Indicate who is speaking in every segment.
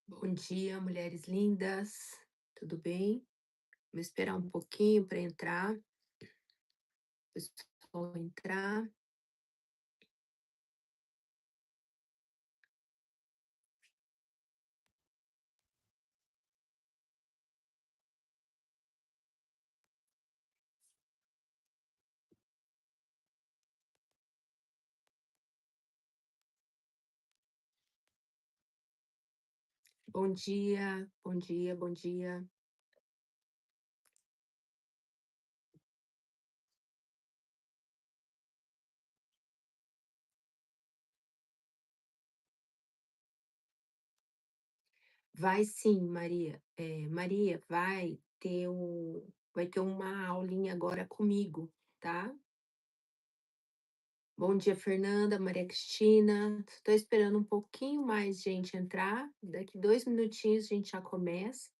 Speaker 1: Bom dia, mulheres lindas. Tudo bem? Vou esperar um pouquinho para entrar. O pessoal entrar. Bom dia, bom dia, bom dia. Vai sim, Maria. Maria, vai ter uma aulinha agora comigo, tá? Bom dia, Fernanda, Maria Cristina. Estou esperando um pouquinho mais gente entrar. Daqui 2 minutinhos a gente já começa.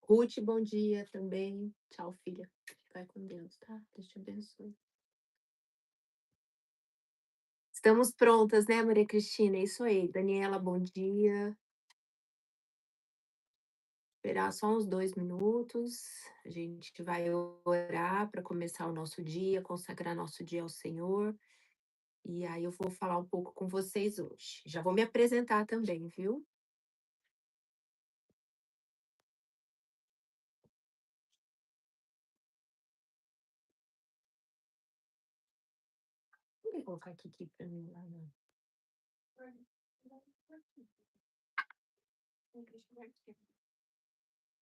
Speaker 1: Ruth, bom dia também. Tchau, filha. Vai com Deus, tá? Deus te abençoe. Estamos prontas, né, Maria Cristina? É isso aí. Daniela, bom dia. Esperar só uns 2 minutos. A gente vai orar para começar o nosso dia, consagrar nosso dia ao Senhor. E aí eu vou falar um pouco com vocês hoje. Já vou me apresentar também, viu? Vou colocar aqui para mim lá.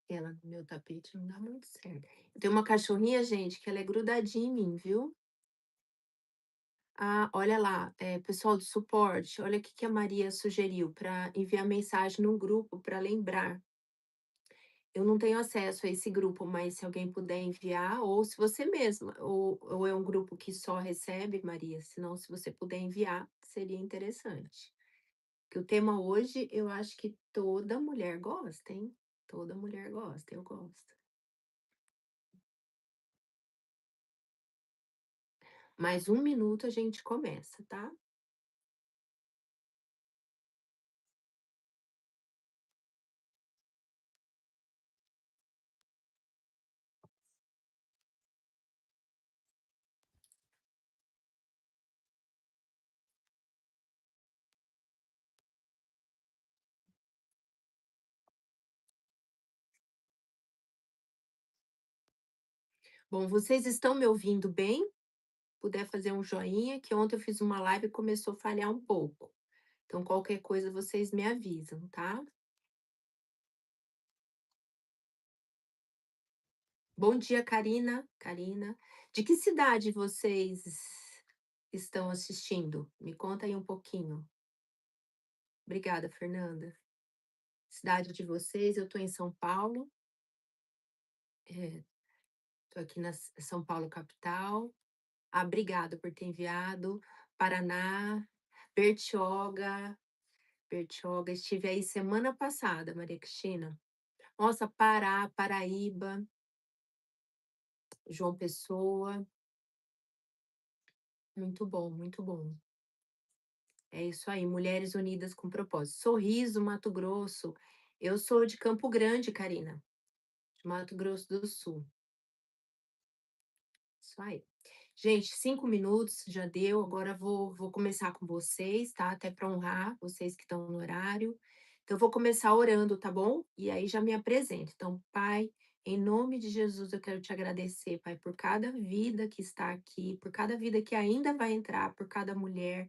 Speaker 1: Ela no meu tapete não dá muito certo. Eu tenho uma cachorrinha, gente, que ela é grudadinha em mim, viu? Ah, olha lá, pessoal do suporte, olha o que que a Maria sugeriu para enviar mensagem no grupo para lembrar. Eu não tenho acesso a esse grupo, mas se alguém puder enviar, ou se você mesma, ou é um grupo que só recebe, Maria, senão se você puder enviar, seria interessante. Que o tema hoje, eu acho que toda mulher gosta, hein? Toda mulher gosta, eu gosto. Mais 1 minuto a gente começa, tá? Bom, vocês estão me ouvindo bem? Puder fazer um joinha, que ontem eu fiz uma live e começou a falhar um pouco. Então, qualquer coisa vocês me avisam, tá? Bom dia, Karina. Karina, de que cidade vocês estão assistindo? Me conta aí um pouquinho. Obrigada, Fernanda. Cidade de vocês, eu estou em São Paulo, estou aqui na São Paulo capital. Ah, obrigada por ter enviado. Paraná, Bertioga, Bertioga, estive aí semana passada, Maria Cristina. Nossa, Pará, Paraíba, João Pessoa, muito bom, muito bom. É isso aí, Mulheres Unidas com Propósito. Sorriso, Mato Grosso. Eu sou de Campo Grande, Karina, de Mato Grosso do Sul. Isso aí. Gente, 5 minutos já deu. Agora vou começar com vocês, tá? Até para honrar vocês que estão no horário. Então, eu vou começar orando, tá bom? E aí já me apresento. Então, Pai, em nome de Jesus, eu quero te agradecer, Pai, por cada vida que está aqui, por cada vida que ainda vai entrar, por cada mulher.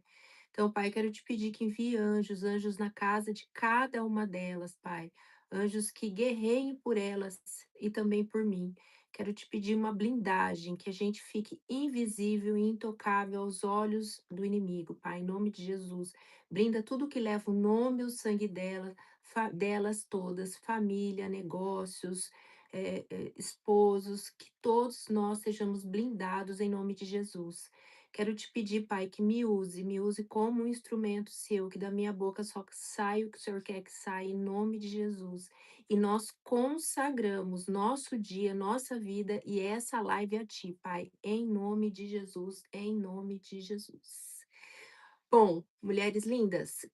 Speaker 1: Então, Pai, quero te pedir que envie anjos, anjos na casa de cada uma delas, Pai. Anjos que guerreiem por elas e também por mim. Quero te pedir uma blindagem, que a gente fique invisível e intocável aos olhos do inimigo, Pai, em nome de Jesus. Blinda tudo que leva o nome e o sangue delas todas, família, negócios, esposos, que todos nós sejamos blindados em nome de Jesus. Quero te pedir, Pai, que me use como um instrumento seu, que da minha boca só saia o que o Senhor quer que saia, em nome de Jesus. E nós consagramos nosso dia, nossa vida e essa live a Ti, Pai, em nome de Jesus, em nome de Jesus. Bom, mulheres lindas,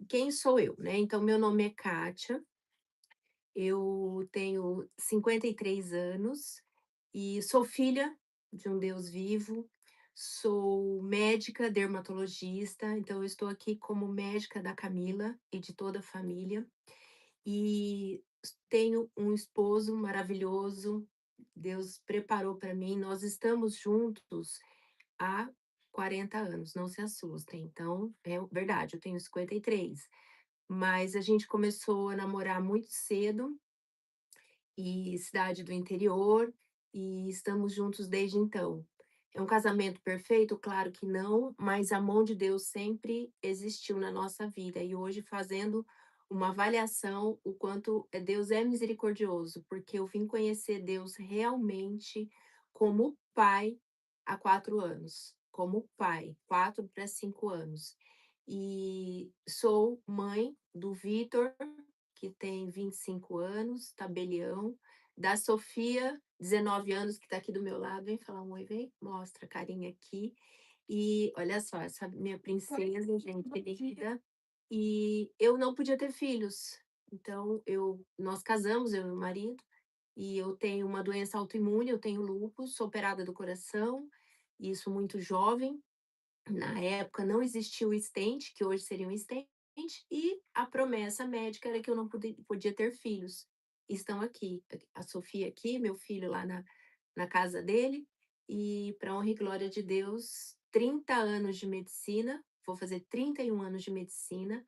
Speaker 1: quem sou eu, né? Então, meu nome é Kátia, eu tenho 53 anos e sou filha de um Deus vivo, sou médica dermatologista, então eu estou aqui como médica da Camila e de toda a família. E tenho um esposo maravilhoso, Deus preparou para mim, nós estamos juntos há 40 anos, não se assustem. Então, é verdade, eu tenho 53, mas a gente começou a namorar muito cedo e cidade do interior, e estamos juntos desde então. É um casamento perfeito? Claro que não, mas a mão de Deus sempre existiu na nossa vida. E hoje, fazendo uma avaliação, o quanto Deus é misericordioso, porque eu vim conhecer Deus realmente como pai há 4 anos, como pai, 4 para 5 anos. E sou mãe do Vitor, que tem 25 anos, tabelião, da Sofia, 19 anos, que está aqui do meu lado. Vem falar um oi, vem, mostra a carinha aqui. E olha só, essa minha princesa, gente querida. E eu não podia ter filhos. Então, nós casamos, eu e meu marido, e eu tenho uma doença autoimune, eu tenho lúpus, sou operada do coração, isso muito jovem. Na época não existia o stent, que hoje seria um stent, e a promessa médica era que eu não podia ter filhos. Estão aqui, a Sofia aqui, meu filho lá na casa dele, e para honra e glória de Deus, 30 anos de medicina, vou fazer 31 anos de medicina.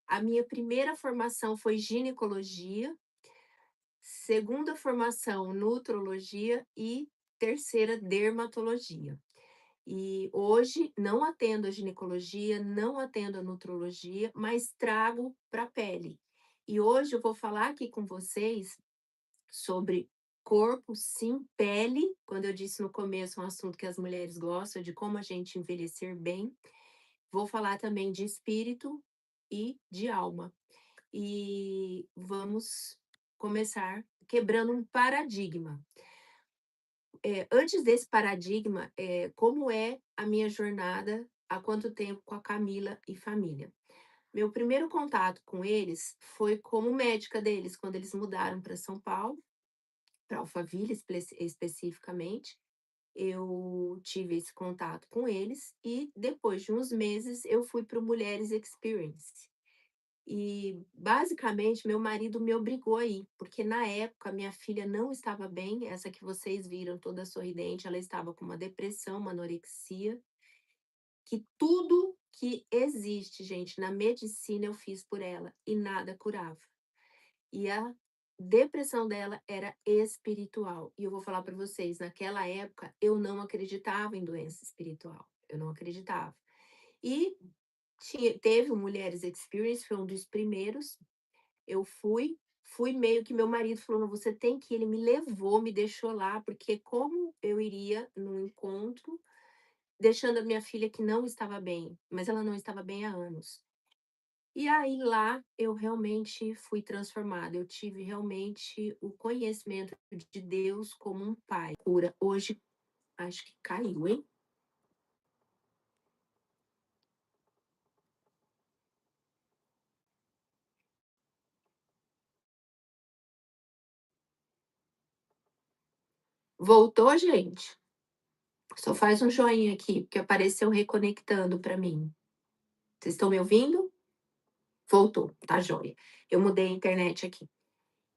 Speaker 1: A minha primeira formação foi ginecologia, segunda formação nutrologia e terceira dermatologia. E hoje não atendo a ginecologia, não atendo a nutrologia, mas trago para a pele. E hoje eu vou falar aqui com vocês sobre corpo, sim, pele. Quando eu disse no começo, um assunto que as mulheres gostam, de como a gente envelhecer bem. Vou falar também de espírito e de alma. E vamos começar quebrando um paradigma. Antes desse paradigma, como é a minha jornada, há quanto tempo com a Camila e família? Meu primeiro contato com eles foi como médica deles, quando eles mudaram para São Paulo, para Alphaville especificamente. Eu tive esse contato com eles e depois de uns meses eu fui para o Mulheres Experience. E, basicamente, meu marido me obrigou a ir, porque na época minha filha não estava bem, essa que vocês viram toda sorridente, ela estava com uma depressão, uma anorexia, que tudo que existe, gente, na medicina eu fiz por ela e nada curava. E a depressão dela era espiritual. E eu vou falar para vocês, naquela época eu não acreditava em doença espiritual, eu não acreditava. E teve o Mulheres Experience, foi um dos primeiros. Eu fui meio que meu marido falou: "Não, você tem que ir", ele me levou, me deixou lá, porque como eu iria num encontro, deixando a minha filha que não estava bem, mas ela não estava bem há anos. E aí lá eu realmente fui transformada, eu tive realmente o conhecimento de Deus como um pai. Cura, hoje acho que caiu, hein. Voltou, gente? Só faz um joinha aqui, porque apareceu reconectando para mim. Vocês estão me ouvindo? Voltou, tá joia. Eu mudei a internet aqui.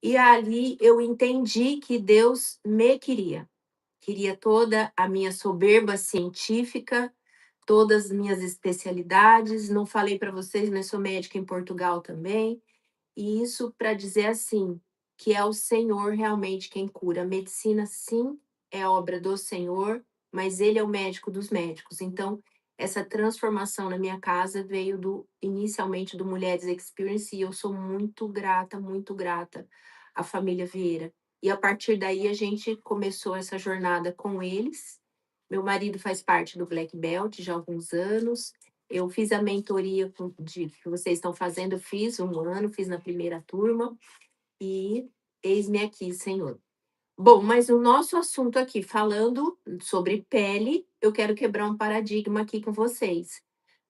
Speaker 1: E ali eu entendi que Deus me queria. Queria toda a minha soberba científica, todas as minhas especialidades. Não falei para vocês, mas sou médica em Portugal também. E isso para dizer assim, que é o Senhor realmente quem cura. A medicina, sim, é obra do Senhor, mas Ele é o médico dos médicos. Então, essa transformação na minha casa veio inicialmente do Mulheres Experience, e eu sou muito grata à família Vieira. E a partir daí a gente começou essa jornada com eles. Meu marido faz parte do Black Belt já há alguns anos. Eu fiz a mentoria que vocês estão fazendo, eu fiz 1 ano, fiz na primeira turma, e eis-me aqui, Senhor. Bom, mas o nosso assunto aqui, falando sobre pele, eu quero quebrar um paradigma aqui com vocês.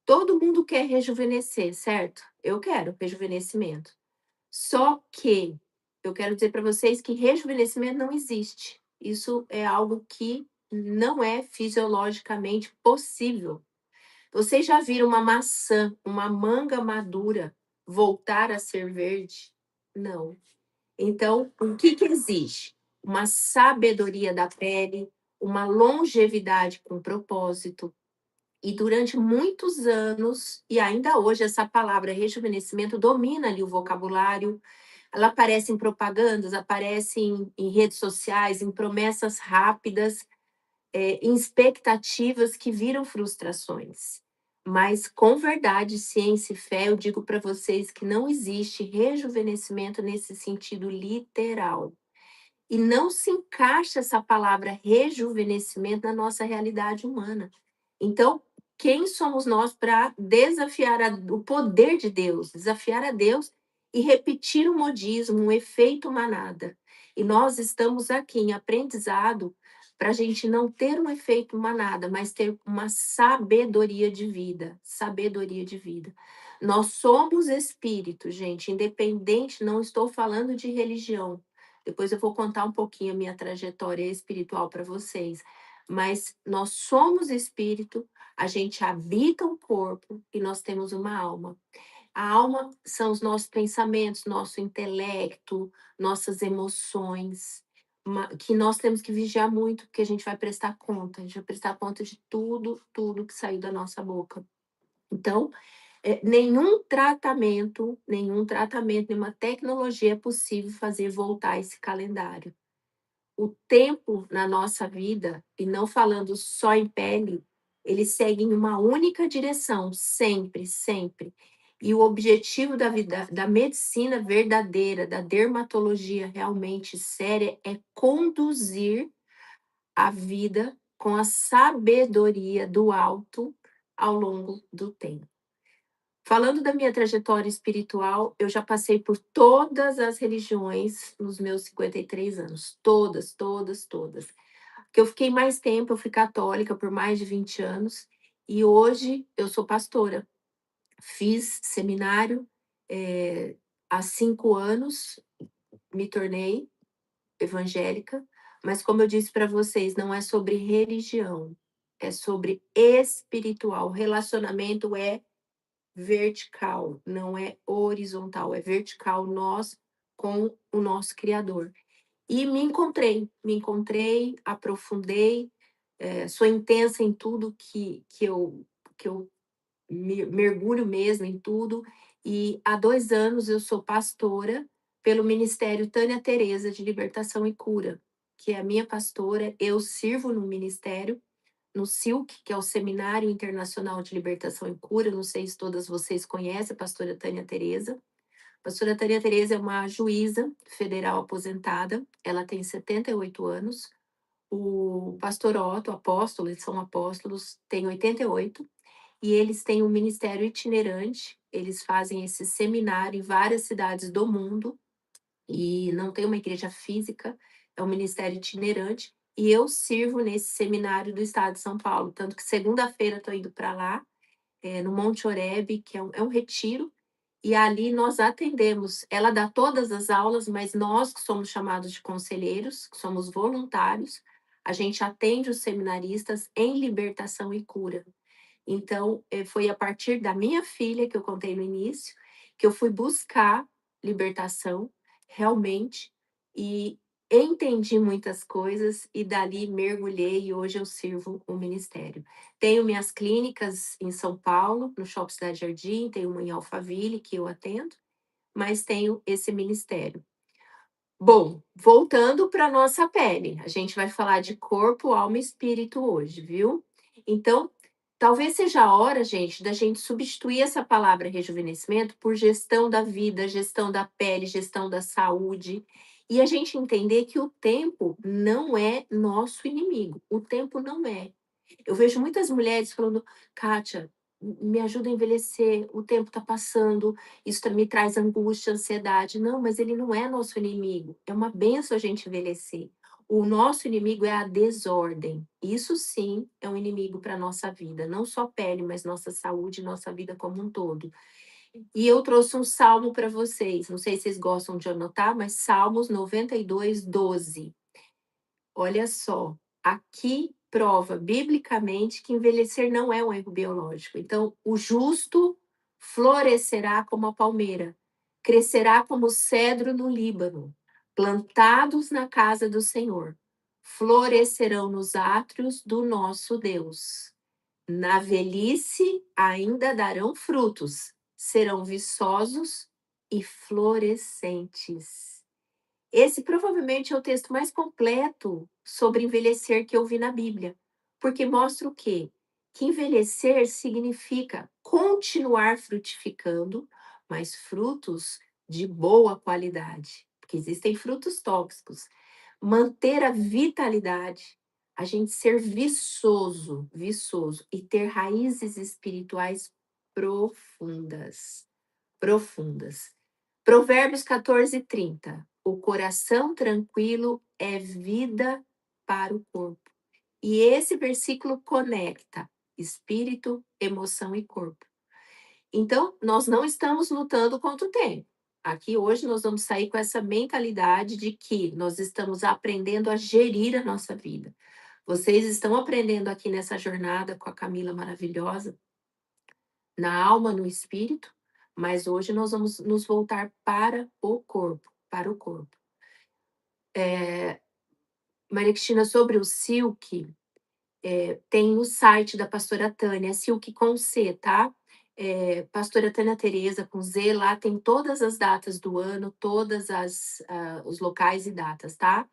Speaker 1: Todo mundo quer rejuvenescer, certo? Eu quero rejuvenescimento. Só que eu quero dizer para vocês que rejuvenescimento não existe. Isso é algo que não é fisiologicamente possível. Vocês já viram uma maçã, uma manga madura voltar a ser verde? Não. Então, o que que exige? Uma sabedoria da pele, uma longevidade com propósito. E durante muitos anos, e ainda hoje, essa palavra rejuvenescimento domina ali o vocabulário. Ela aparece em propagandas, aparece em redes sociais, em promessas rápidas, em expectativas que viram frustrações. Mas com verdade, ciência e fé, eu digo para vocês que não existe rejuvenescimento nesse sentido literal. E não se encaixa essa palavra rejuvenescimento na nossa realidade humana. Então, quem somos nós para desafiar o poder de Deus, desafiar a Deus e repetir o modismo, um efeito manada? E nós estamos aqui em aprendizado para a gente não ter um efeito manada, mas ter uma sabedoria de vida, sabedoria de vida. Nós somos espírito, gente, independente, não estou falando de religião. Depois eu vou contar um pouquinho a minha trajetória espiritual para vocês. Mas nós somos espírito, a gente habita um corpo e nós temos uma alma. A alma são os nossos pensamentos, nosso intelecto, nossas emoções, que nós temos que vigiar muito, porque a gente vai prestar conta, a gente vai prestar conta de tudo, tudo que saiu da nossa boca. Então, nenhum tratamento, nenhuma tecnologia é possível fazer voltar esse calendário. O tempo na nossa vida, e não falando só em pele, ele segue em uma única direção, sempre, sempre. E o objetivo da vida, da medicina verdadeira, da dermatologia realmente séria, é conduzir a vida com a sabedoria do alto ao longo do tempo. Falando da minha trajetória espiritual, eu já passei por todas as religiões nos meus 53 anos, todas, todas, todas. Que eu fiquei mais tempo, eu fui católica por mais de 20 anos, e hoje eu sou pastora. Fiz seminário, há 5 anos, me tornei evangélica, mas como eu disse para vocês, não é sobre religião, é sobre espiritual. O relacionamento é vertical, não é horizontal, é vertical nós com o nosso criador. E me encontrei, aprofundei, sou intensa em tudo que eu mergulho mesmo em tudo. E há 2 anos eu sou pastora pelo Ministério Tânia Teresa de Libertação e Cura, que é a minha pastora. Eu sirvo no ministério, no SILC, que é o Seminário Internacional de Libertação e Cura. Não sei se todas vocês conhecem a pastora Tânia Teresa. A pastora Tânia Teresa é uma juíza federal aposentada, ela tem 78 anos. O pastor Otto, apóstolo, eles são apóstolos, tem 88, e eles têm um ministério itinerante, eles fazem esse seminário em várias cidades do mundo, e não tem uma igreja física, é um ministério itinerante, e eu sirvo nesse seminário do estado de São Paulo, tanto que segunda-feira estou indo para lá, no Monte Oreb, que é um retiro, e ali nós atendemos. Ela dá todas as aulas, mas nós que somos chamados de conselheiros, que somos voluntários, a gente atende os seminaristas em libertação e cura. Então, foi a partir da minha filha, que eu contei no início, que eu fui buscar libertação, realmente, e entendi muitas coisas, e dali mergulhei, e hoje eu sirvo o ministério. Tenho minhas clínicas em São Paulo, no Shopping Cidade Jardim, tenho uma em Alphaville, que eu atendo, mas tenho esse ministério. Bom, voltando para nossa pele, a gente vai falar de corpo, alma e espírito hoje, viu? Então, talvez seja a hora, gente, da gente substituir essa palavra rejuvenescimento por gestão da vida, gestão da pele, gestão da saúde, e a gente entender que o tempo não é nosso inimigo. O tempo não é. Eu vejo muitas mulheres falando: "Kátia, me ajuda a envelhecer, o tempo está passando, isso me traz angústia, ansiedade". Não, mas ele não é nosso inimigo, é uma benção a gente envelhecer. O nosso inimigo é a desordem. Isso sim é um inimigo para a nossa vida, não só pele, mas nossa saúde, nossa vida como um todo. E eu trouxe um salmo para vocês, não sei se vocês gostam de anotar, mas Salmos 92:12. Olha só, aqui prova biblicamente que envelhecer não é um erro biológico. Então, o justo florescerá como a palmeira, crescerá como o cedro no Líbano, plantados na casa do Senhor, florescerão nos átrios do nosso Deus. Na velhice ainda darão frutos, serão viçosos e florescentes. Esse provavelmente é o texto mais completo sobre envelhecer que eu vi na Bíblia, porque mostra o quê? Que envelhecer significa continuar frutificando, mas frutos de boa qualidade, porque existem frutos tóxicos. Manter a vitalidade, a gente ser viçoso e ter raízes espirituais profundas, profundas. Provérbios 14:30. O coração tranquilo é vida para o corpo. E esse versículo conecta espírito, emoção e corpo. Então, nós não estamos lutando contra o tempo. Aqui hoje nós vamos sair com essa mentalidade de que nós estamos aprendendo a gerir a nossa vida. Vocês estão aprendendo aqui nessa jornada com a Camila maravilhosa, na alma, no espírito, mas hoje nós vamos nos voltar para o corpo, para o corpo. Maria Cristina, sobre o silk, tem no site da pastora Tânia, silk com C, tá? Pastora Tânia Tereza com Z, lá tem todas as datas do ano, todas os locais e datas, tá?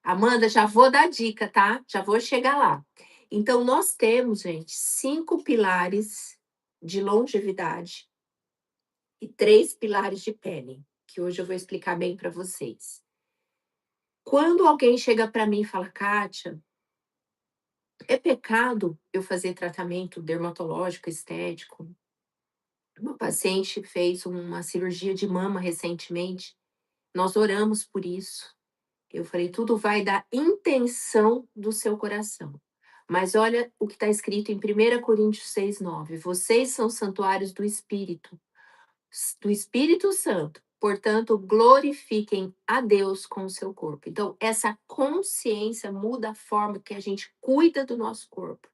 Speaker 1: Amanda, já vou dar dica, tá? Já vou chegar lá. Então, nós temos, gente, 5 pilares de longevidade e 3 pilares de pele, que hoje eu vou explicar bem para vocês. Quando alguém chega para mim e fala, Kátia, é pecado eu fazer tratamento dermatológico, estético? Uma paciente fez uma cirurgia de mama recentemente, nós oramos por isso. Eu falei, tudo vai da intenção do seu coração. Mas olha o que está escrito em 1 Coríntios 6:9. Vocês são santuários do Espírito Santo. Portanto, glorifiquem a Deus com o seu corpo. Então, essa consciência muda a forma que a gente cuida do nosso corpo.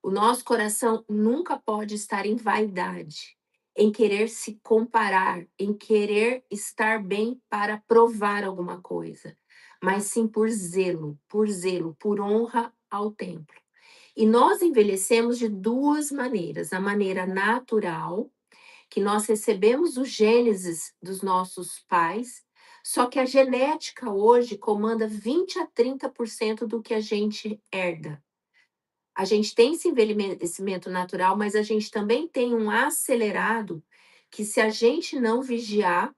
Speaker 1: O nosso coração nunca pode estar em vaidade, em querer se comparar, em querer estar bem para provar alguma coisa, mas sim por zelo, por honra ao templo. E nós envelhecemos de duas maneiras: a maneira natural, que nós recebemos os genes dos nossos pais, só que a genética hoje comanda 20 a 30% do que a gente herda. A gente tem esse envelhecimento natural, mas a gente também tem um acelerado que, se a gente não vigiar,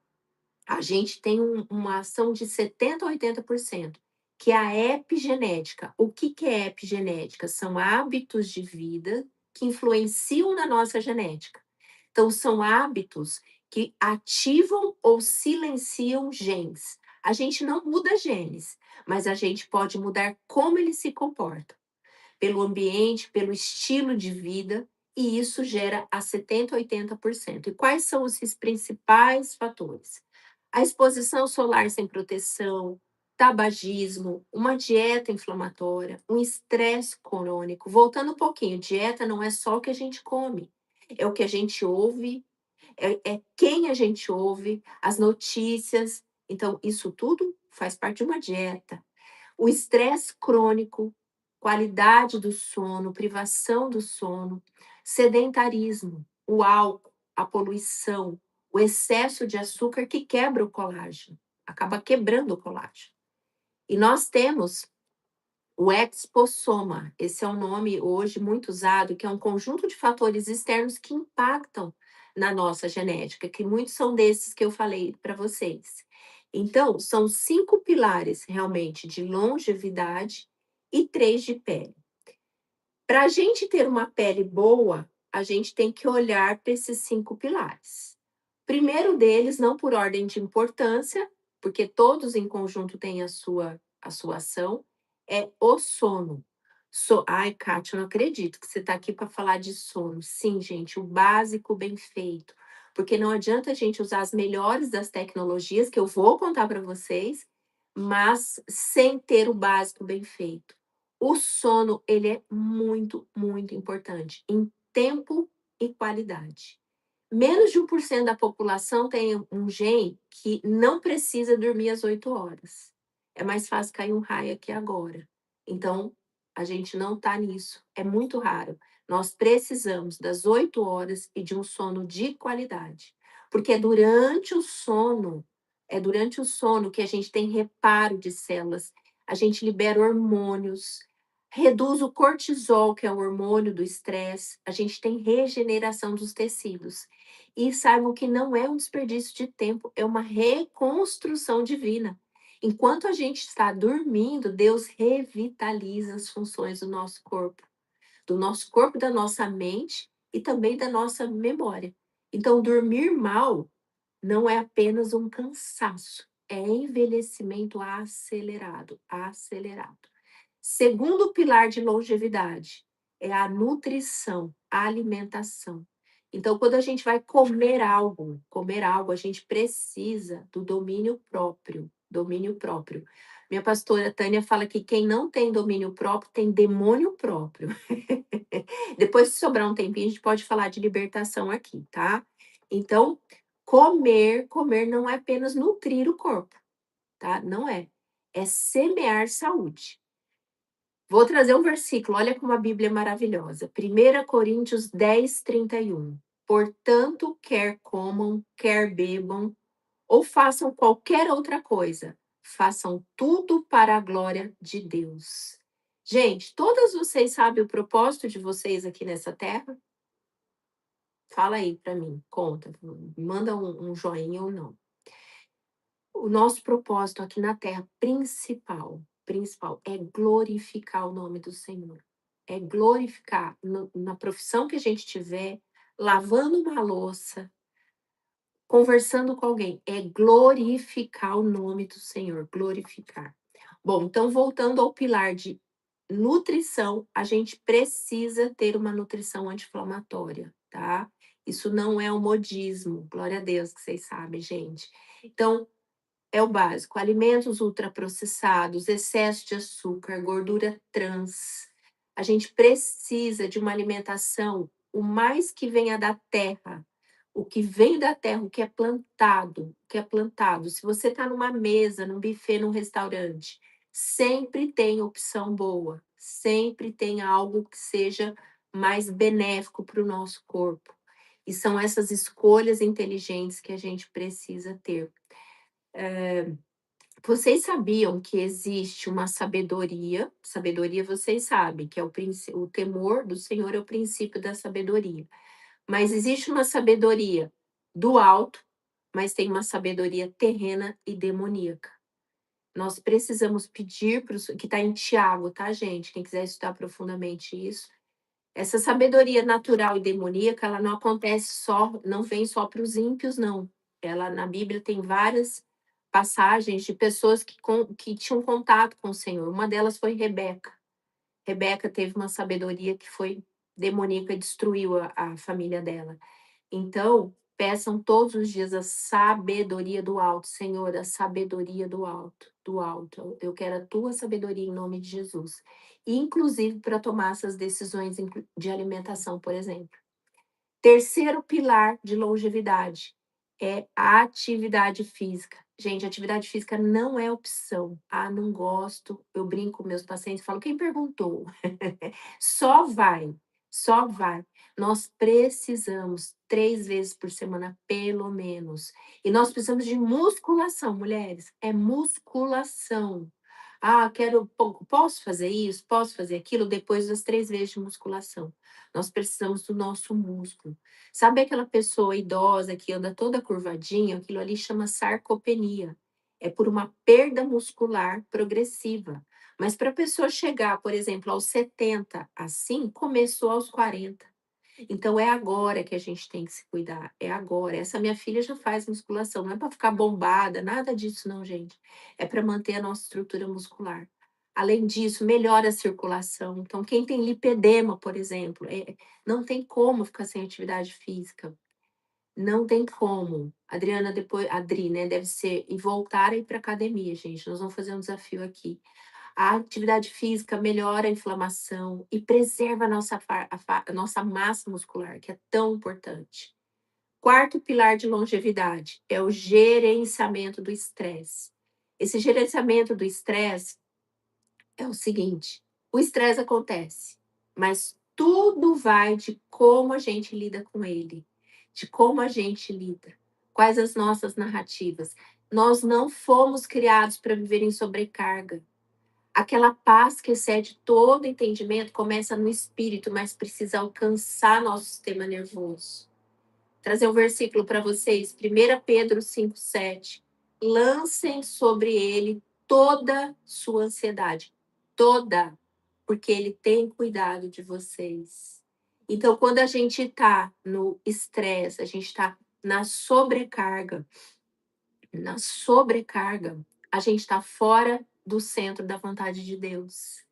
Speaker 1: a gente tem uma ação de 70 a 80%, que é a epigenética. O que que é epigenética? São hábitos de vida que influenciam na nossa genética. Então, são hábitos que ativam ou silenciam genes. A gente não muda genes, mas a gente pode mudar como eles se comportam pelo ambiente, pelo estilo de vida, e isso gera a 70, 80%. E quais são esses principais fatores? A exposição solar sem proteção, tabagismo, uma dieta inflamatória, um estresse crônico. Voltando um pouquinho, dieta não é só o que a gente come, é o que a gente ouve, é quem a gente ouve, as notícias. Então, isso tudo faz parte de uma dieta. O estresse crônico, qualidade do sono, privação do sono, sedentarismo, o álcool, a poluição, o excesso de açúcar que quebra o colágeno, acaba quebrando o colágeno. E nós temos o expossoma, esse é um nome hoje muito usado, que é um conjunto de fatores externos que impactam na nossa genética, que muitos são desses que eu falei para vocês. Então, são 5 pilares realmente de longevidade e 3 de pele. Para a gente ter uma pele boa, a gente tem que olhar para esses 5 pilares. Primeiro deles, não por ordem de importância, porque todos em conjunto têm a sua a sua ação, é o sono. Ai, Kátia, eu não acredito que você está aqui para falar de sono. Sim, gente, o básico bem feito. Porque não adianta a gente usar as melhores das tecnologias, que eu vou contar para vocês, mas sem ter o básico bem feito. O sono, ele é muito, muito importante em tempo e qualidade. Menos de 1% da população tem um gen que não precisa dormir às 8 horas. É mais fácil cair um raio aqui agora. Então, a gente não está nisso, é muito raro. Nós precisamos das 8 horas e de um sono de qualidade, porque é durante o sono que a gente tem reparo de células, a gente libera hormônios, reduz o cortisol, que é o hormônio do estresse, a gente tem regeneração dos tecidos. E saibam que não é um desperdício de tempo, é uma reconstrução divina. Enquanto a gente está dormindo, Deus revitaliza as funções do nosso corpo, da nossa mente e também da nossa memória. Então, dormir mal não é apenas um cansaço, é envelhecimento acelerado, acelerado. Segundo pilar de longevidade é a nutrição, a alimentação. Então, quando a gente vai comer algo, a gente precisa do domínio próprio, domínio próprio. Minha pastora Tânia fala que quem não tem domínio próprio tem demônio próprio. Depois, se sobrar um tempinho, a gente pode falar de libertação aqui, tá? Então, comer não é apenas nutrir o corpo, tá? Não é. É semear saúde. Vou trazer um versículo, olha como a Bíblia é maravilhosa. 1 Coríntios 10, 31. Portanto, quer comam, quer bebam, ou façam qualquer outra coisa, façam tudo para a glória de Deus. Gente, todas vocês sabem o propósito de vocês aqui nessa terra? Fala aí para mim, conta, manda um joinha ou não. O nosso propósito aqui na terra principal, é glorificar o nome do Senhor. É glorificar na profissão que a gente tiver, lavando uma louça, conversando com alguém, é glorificar o nome do Senhor, glorificar. Bom, então voltando ao pilar de nutrição, a gente precisa ter uma nutrição anti-inflamatória, tá? Isso não é um modismo, glória a Deus que vocês sabem, gente. Então, é o básico, alimentos ultraprocessados, excesso de açúcar, gordura trans. A gente precisa de uma alimentação o mais que venha da terra, o que vem da terra, o que é plantado, o que é plantado. Se você está numa mesa, num buffet, num restaurante, sempre tem opção boa, sempre tem algo que seja mais benéfico para o nosso corpo. E são essas escolhas inteligentes que a gente precisa ter. Vocês sabiam que existe uma sabedoria vocês sabem que é o temor do Senhor é o princípio da sabedoria, mas existe uma sabedoria do alto, mas tem uma sabedoria terrena e demoníaca. Nós precisamos pedir para que está em Tiago, tá, gente? Quem quiser estudar profundamente isso. Essa sabedoria natural e demoníaca, ela não acontece só, não vem só para os ímpios, não. Ela na Bíblia tem várias passagens de pessoas que tinham contato com o Senhor. Uma delas foi Rebeca. Rebeca teve uma sabedoria que foi demoníaca e destruiu a família dela. Então, peçam todos os dias a sabedoria do alto, Senhor, a sabedoria do alto, do alto. Eu quero a tua sabedoria em nome de Jesus. Inclusive para tomar essas decisões de alimentação, por exemplo. Terceiro pilar de longevidade é a atividade física. Gente, atividade física não é opção. Ah, não gosto. Eu brinco com meus pacientes, falo, quem perguntou? Só vai, só vai. Nós precisamos 3 vezes por semana, pelo menos. E nós precisamos de musculação, mulheres. É musculação. Ah, posso fazer isso, posso fazer aquilo depois das 3 vezes de musculação. Nós precisamos do nosso músculo. Sabe aquela pessoa idosa que anda toda curvadinha? Aquilo ali chama sarcopenia. É por uma perda muscular progressiva. Mas para a pessoa chegar, por exemplo, aos 70, assim, começou aos 40. Então é agora que a gente tem que se cuidar, é agora. Essa minha filha já faz musculação, não é para ficar bombada, nada disso não, gente. É para manter a nossa estrutura muscular. Além disso, melhora a circulação. Então, quem tem lipedema, por exemplo, não tem como ficar sem atividade física. Não tem como. Adriana, depois, Adri, né? Deve ser. E voltar a ir para academia, gente. Nós vamos fazer um desafio aqui. A atividade física melhora a inflamação e preserva a nossa massa muscular, que é tão importante. Quarto pilar de longevidade é o gerenciamento do estresse. Esse gerenciamento do estresse é o seguinte: o estresse acontece, mas tudo vai de como a gente lida com ele, de como a gente lida, quais as nossas narrativas. Nós não fomos criados para viver em sobrecarga. Aquela paz que excede todo entendimento começa no espírito, mas precisa alcançar nosso sistema nervoso. Trazer um versículo para vocês, 1 Pedro 5,7. Lancem sobre ele toda sua ansiedade, toda, porque ele tem cuidado de vocês. Então, quando a gente está no estresse, a gente está na sobrecarga, a gente está fora do centro da vontade de Deus.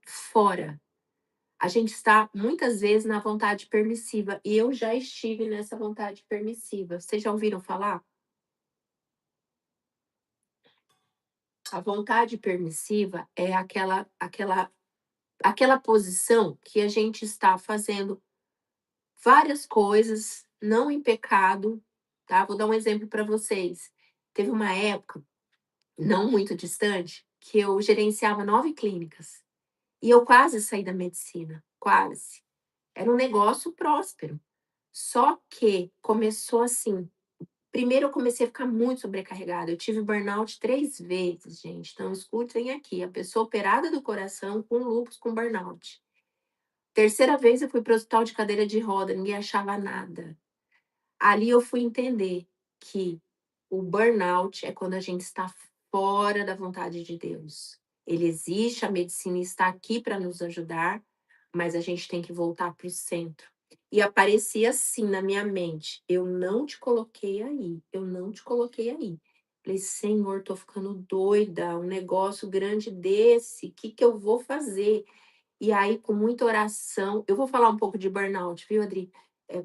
Speaker 1: Fora. A gente está muitas vezes na vontade permissiva, e eu já estive nessa vontade permissiva. Vocês já ouviram falar? A vontade permissiva é aquela posição que a gente está fazendo várias coisas, não em pecado, tá? Vou dar um exemplo para vocês. Teve uma época, não muito distante, que eu gerenciava 9 clínicas, e eu quase saí da medicina, quase. Era um negócio próspero. Só que começou assim, primeiro eu comecei a ficar muito sobrecarregada, eu tive burnout 3 vezes, gente, então escutem aqui, a pessoa operada do coração com lúpus com burnout. Terceira vez eu fui para o hospital de cadeira de roda, ninguém achava nada. Ali eu fui entender que o burnout é quando a gente está fora da vontade de Deus. Ele existe, a medicina está aqui para nos ajudar, mas a gente tem que voltar para o centro. E aparecia assim na minha mente: eu não te coloquei aí, eu não te coloquei aí. Falei, Senhor, tô ficando doida, um negócio grande desse, o que que eu vou fazer? E aí, com muita oração, eu vou falar um pouco de burnout, viu, Adri? É,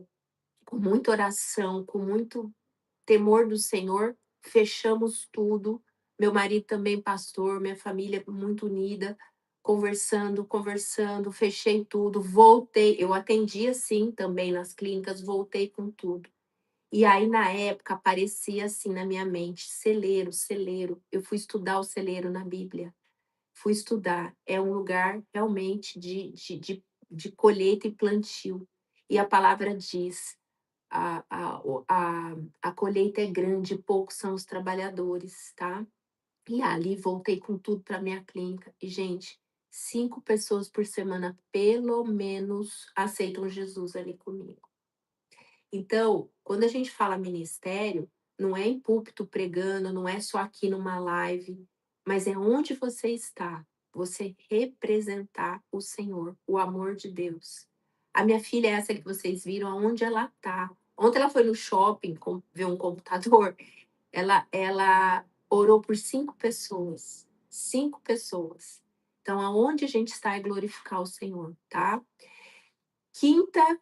Speaker 1: com muita oração, com muito temor do Senhor, fechamos tudo. Meu marido também pastor, minha família muito unida, conversando, conversando, fechei tudo, voltei. Eu atendia sim também nas clínicas, voltei com tudo. E aí, na época, aparecia assim na minha mente: celeiro, celeiro. Eu fui estudar o celeiro na Bíblia. Fui estudar. É um lugar realmente de colheita e plantio. E a palavra diz: a colheita é grande, poucos são os trabalhadores, tá? E ali voltei com tudo para minha clínica. E, gente, 5 pessoas por semana, pelo menos, aceitam Jesus ali comigo. Então, quando a gente fala ministério, não é em púlpito pregando, não é só aqui numa live, mas é onde você está, você representar o Senhor, o amor de Deus. A minha filha é essa que vocês viram, aonde ela está. Ontem ela foi no shopping ver um computador, ela orou por 5 pessoas, 5 pessoas. Então, aonde a gente está é glorificar o Senhor, tá? Quinta,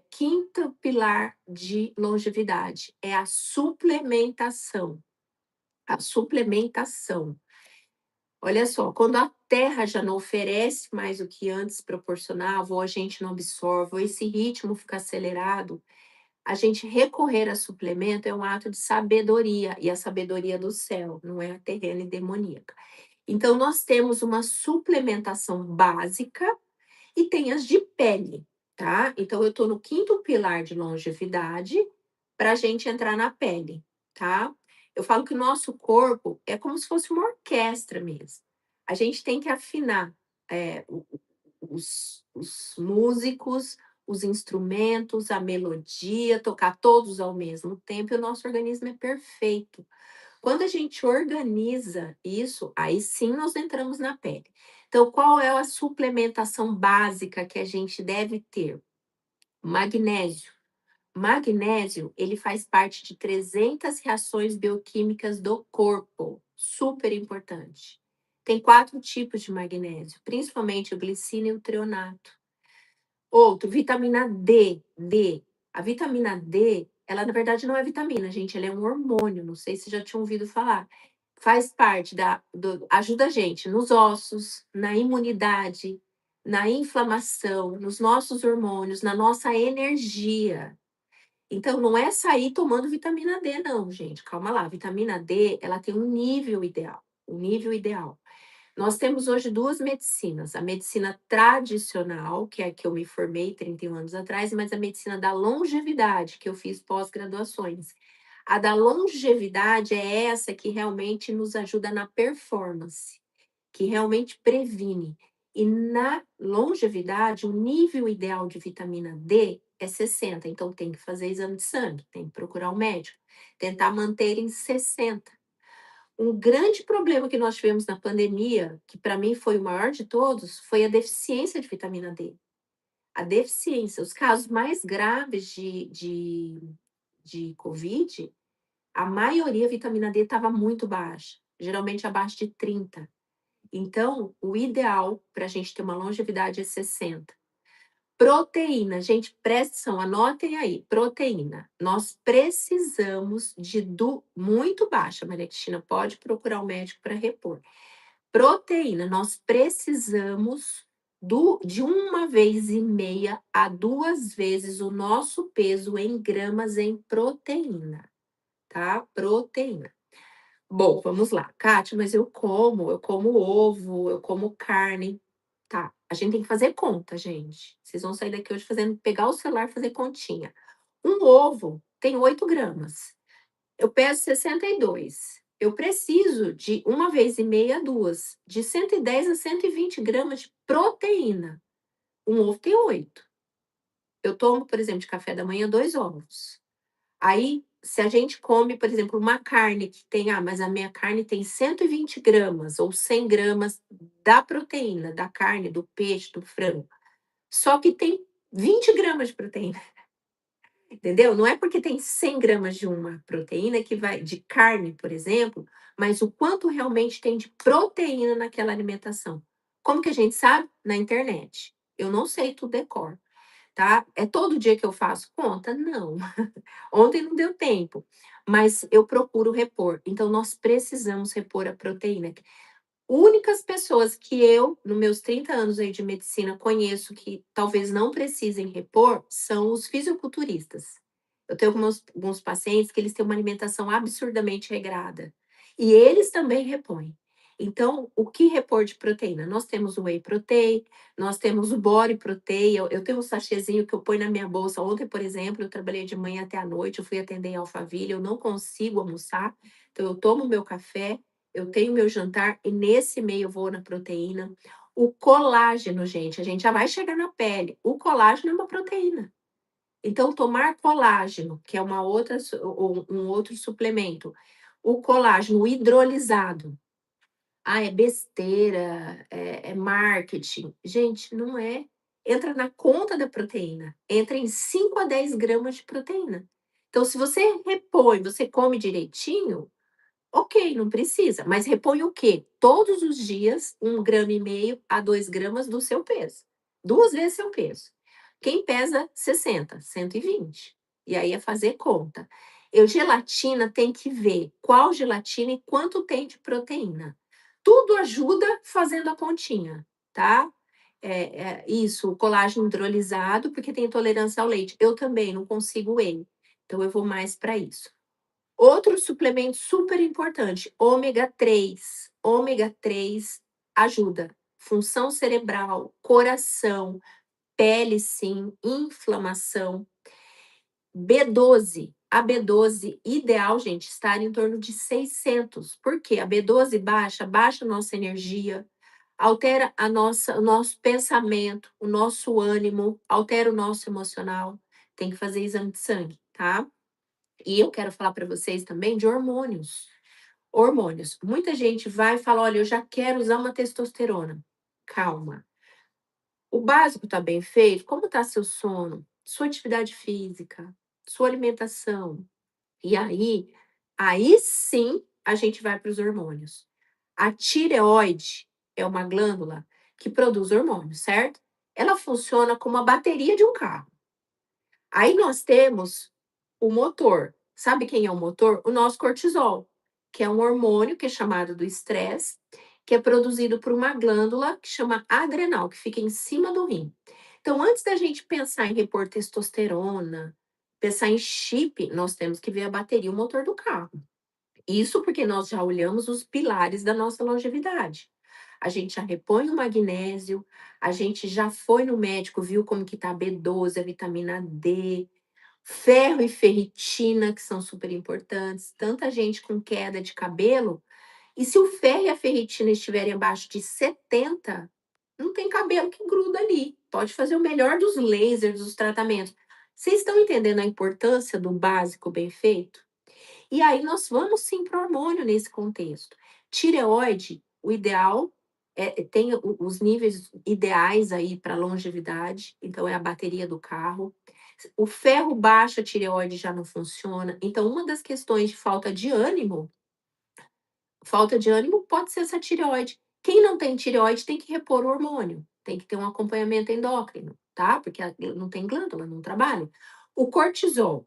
Speaker 1: quinto pilar de longevidade é a suplementação. A suplementação. Olha só, quando a terra já não oferece mais o que antes proporcionava, ou a gente não absorve, ou esse ritmo fica acelerado, a gente recorrer a suplemento é um ato de sabedoria, e a sabedoria do céu, não é a terrena e demoníaca. Então, nós temos uma suplementação básica e tem as de pele, tá? Então, eu estou no quinto pilar de longevidade para a gente entrar na pele, tá? Eu falo que o nosso corpo é como se fosse uma orquestra mesmo. A gente tem que afinar os músicos, os instrumentos, a melodia, tocar todos ao mesmo tempo, e o nosso organismo é perfeito. Quando a gente organiza isso, aí sim nós entramos na pele. Então, qual é a suplementação básica que a gente deve ter? Magnésio. Magnésio, ele faz parte de 300 reações bioquímicas do corpo, super importante. Tem 4 tipos de magnésio, principalmente o glicina e o treonato. Outro, vitamina D. A vitamina D, ela na verdade não é vitamina, gente, ela é um hormônio, não sei se já tinham ouvido falar. Faz parte ajuda a gente nos ossos, na imunidade, na inflamação, nos nossos hormônios, na nossa energia. Então não é sair tomando vitamina D não, gente, calma lá, a vitamina D, ela tem um nível ideal. Nós temos hoje 2 medicinas, a medicina tradicional, que é a que eu me formei 31 anos atrás, mas a medicina da longevidade, que eu fiz pós-graduações. A da longevidade é essa que realmente nos ajuda na performance, que realmente previne. E na longevidade, o nível ideal de vitamina D é 60, então tem que fazer exame de sangue, tem que procurar um médico, tentar manter em 60. Um grande problema que nós tivemos na pandemia, que para mim foi o maior de todos, foi a deficiência de vitamina D. A deficiência, os casos mais graves de Covid, a maioria, a vitamina D estava muito baixa, geralmente abaixo de 30. Então, o ideal para a gente ter uma longevidade é 60. Proteína, gente, presta atenção, anotem aí, proteína. Nós precisamos muito baixa, Maria Cristina, pode procurar o médico para repor. Proteína, nós precisamos de 1,5 a 2 vezes o nosso peso em gramas em proteína, tá? Proteína. Bom, vamos lá. Kátia, mas eu como ovo, eu como carne. Tá, a gente tem que fazer conta, gente. Vocês vão sair daqui hoje pegar o celular e fazer continha. Um ovo tem 8 gramas. Eu peso 62. Eu preciso de 1,5 a 2, de 110 a 120 gramas de proteína. Um ovo tem 8. Eu tomo, por exemplo, de café da manhã, 2 ovos. Aí, se a gente come, por exemplo, uma carne que tem, mas a minha carne tem 120 gramas ou 100 gramas da proteína, da carne, do peixe, do frango. Só que tem 20 gramas de proteína, entendeu? Não é porque tem 100 gramas de uma proteína que vai, de carne, por exemplo, mas o quanto realmente tem de proteína naquela alimentação. Como que a gente sabe? Na internet. Eu não sei tudo decor, tá? É todo dia que eu faço conta? Não. Ontem não deu tempo, mas eu procuro repor. Então, nós precisamos repor a proteína. Únicas pessoas que eu, nos meus 30 anos aí de medicina, conheço que talvez não precisem repor são os fisiculturistas. Eu tenho alguns pacientes que eles têm uma alimentação absurdamente regrada. E eles também repõem. Então, o que repor de proteína? Nós temos o whey protein, nós temos o body protein. Eu tenho um sachêzinho que eu ponho na minha bolsa. Ontem, por exemplo, eu trabalhei de manhã até à noite, eu fui atender em Alphaville, eu não consigo almoçar, então eu tomo meu café, eu tenho meu jantar e nesse meio eu vou na proteína. O colágeno, gente, a gente já vai chegar na pele. O colágeno é uma proteína. Então, tomar colágeno, que é um outro suplemento, o colágeno hidrolisado. Ah, é besteira, é marketing. Gente, não é. Entra na conta da proteína. Entra em 5 a 10 gramas de proteína. Então, se você repõe, você come direitinho, ok, não precisa, mas repõe o quê? Todos os dias, 1,5 a 2 gramas do seu peso. 2 vezes seu peso. Quem pesa 60, 120. E aí é fazer conta. Gelatina tem que ver qual gelatina e quanto tem de proteína. Tudo ajuda fazendo a continha, tá? Isso, o colágeno hidrolisado, porque tem intolerância ao leite. Eu também não consigo whey, então eu vou mais para isso. Outro suplemento super importante, ômega 3. Ômega 3 ajuda. Função cerebral, coração, pele, sim, inflamação. B12. A B12 ideal, gente, estar em torno de 600. Por quê? A B12 baixa a nossa energia, altera o nosso pensamento, o nosso ânimo, altera o nosso emocional. Tem que fazer exame de sangue, tá? E eu quero falar para vocês também de hormônios. Hormônios. Muita gente vai e fala: olha, eu já quero usar uma testosterona. Calma. O básico está bem feito? Como está seu sono? sua atividade física, sua alimentação. E aí sim a gente vai para os hormônios. A tireoide é uma glândula que produz hormônios, certo? Ela funciona como a bateria de um carro. Aí nós temos o motor. Sabe quem é o motor? O nosso cortisol, que é um hormônio que é chamado do estresse, que é produzido por uma glândula que chama adrenal, que fica em cima do rim. Então, antes da gente pensar em repor testosterona, pensar em chip, nós temos que ver a bateria, o motor do carro. Isso porque nós já olhamos os pilares da nossa longevidade. A gente já repõe o magnésio, a gente já foi no médico, viu como que tá a B12, a vitamina D, ferro e ferritina, que são super importantes. Tanta gente com queda de cabelo, e se o ferro e a ferritina estiverem abaixo de 70, não tem cabelo que gruda ali. Pode fazer o melhor dos lasers, dos tratamentos. Vocês estão entendendo a importância do básico bem feito? E aí nós vamos sim para o hormônio nesse contexto. Tireoide, o ideal tem os níveis ideais aí para longevidade, então é a bateria do carro. O ferro baixo, a tireoide já não funciona. Então, uma das questões de falta de ânimo pode ser essa tireoide. Quem não tem tireoide tem que repor o hormônio, tem que ter um acompanhamento endócrino, tá? Porque não tem glândula, não trabalha. O cortisol,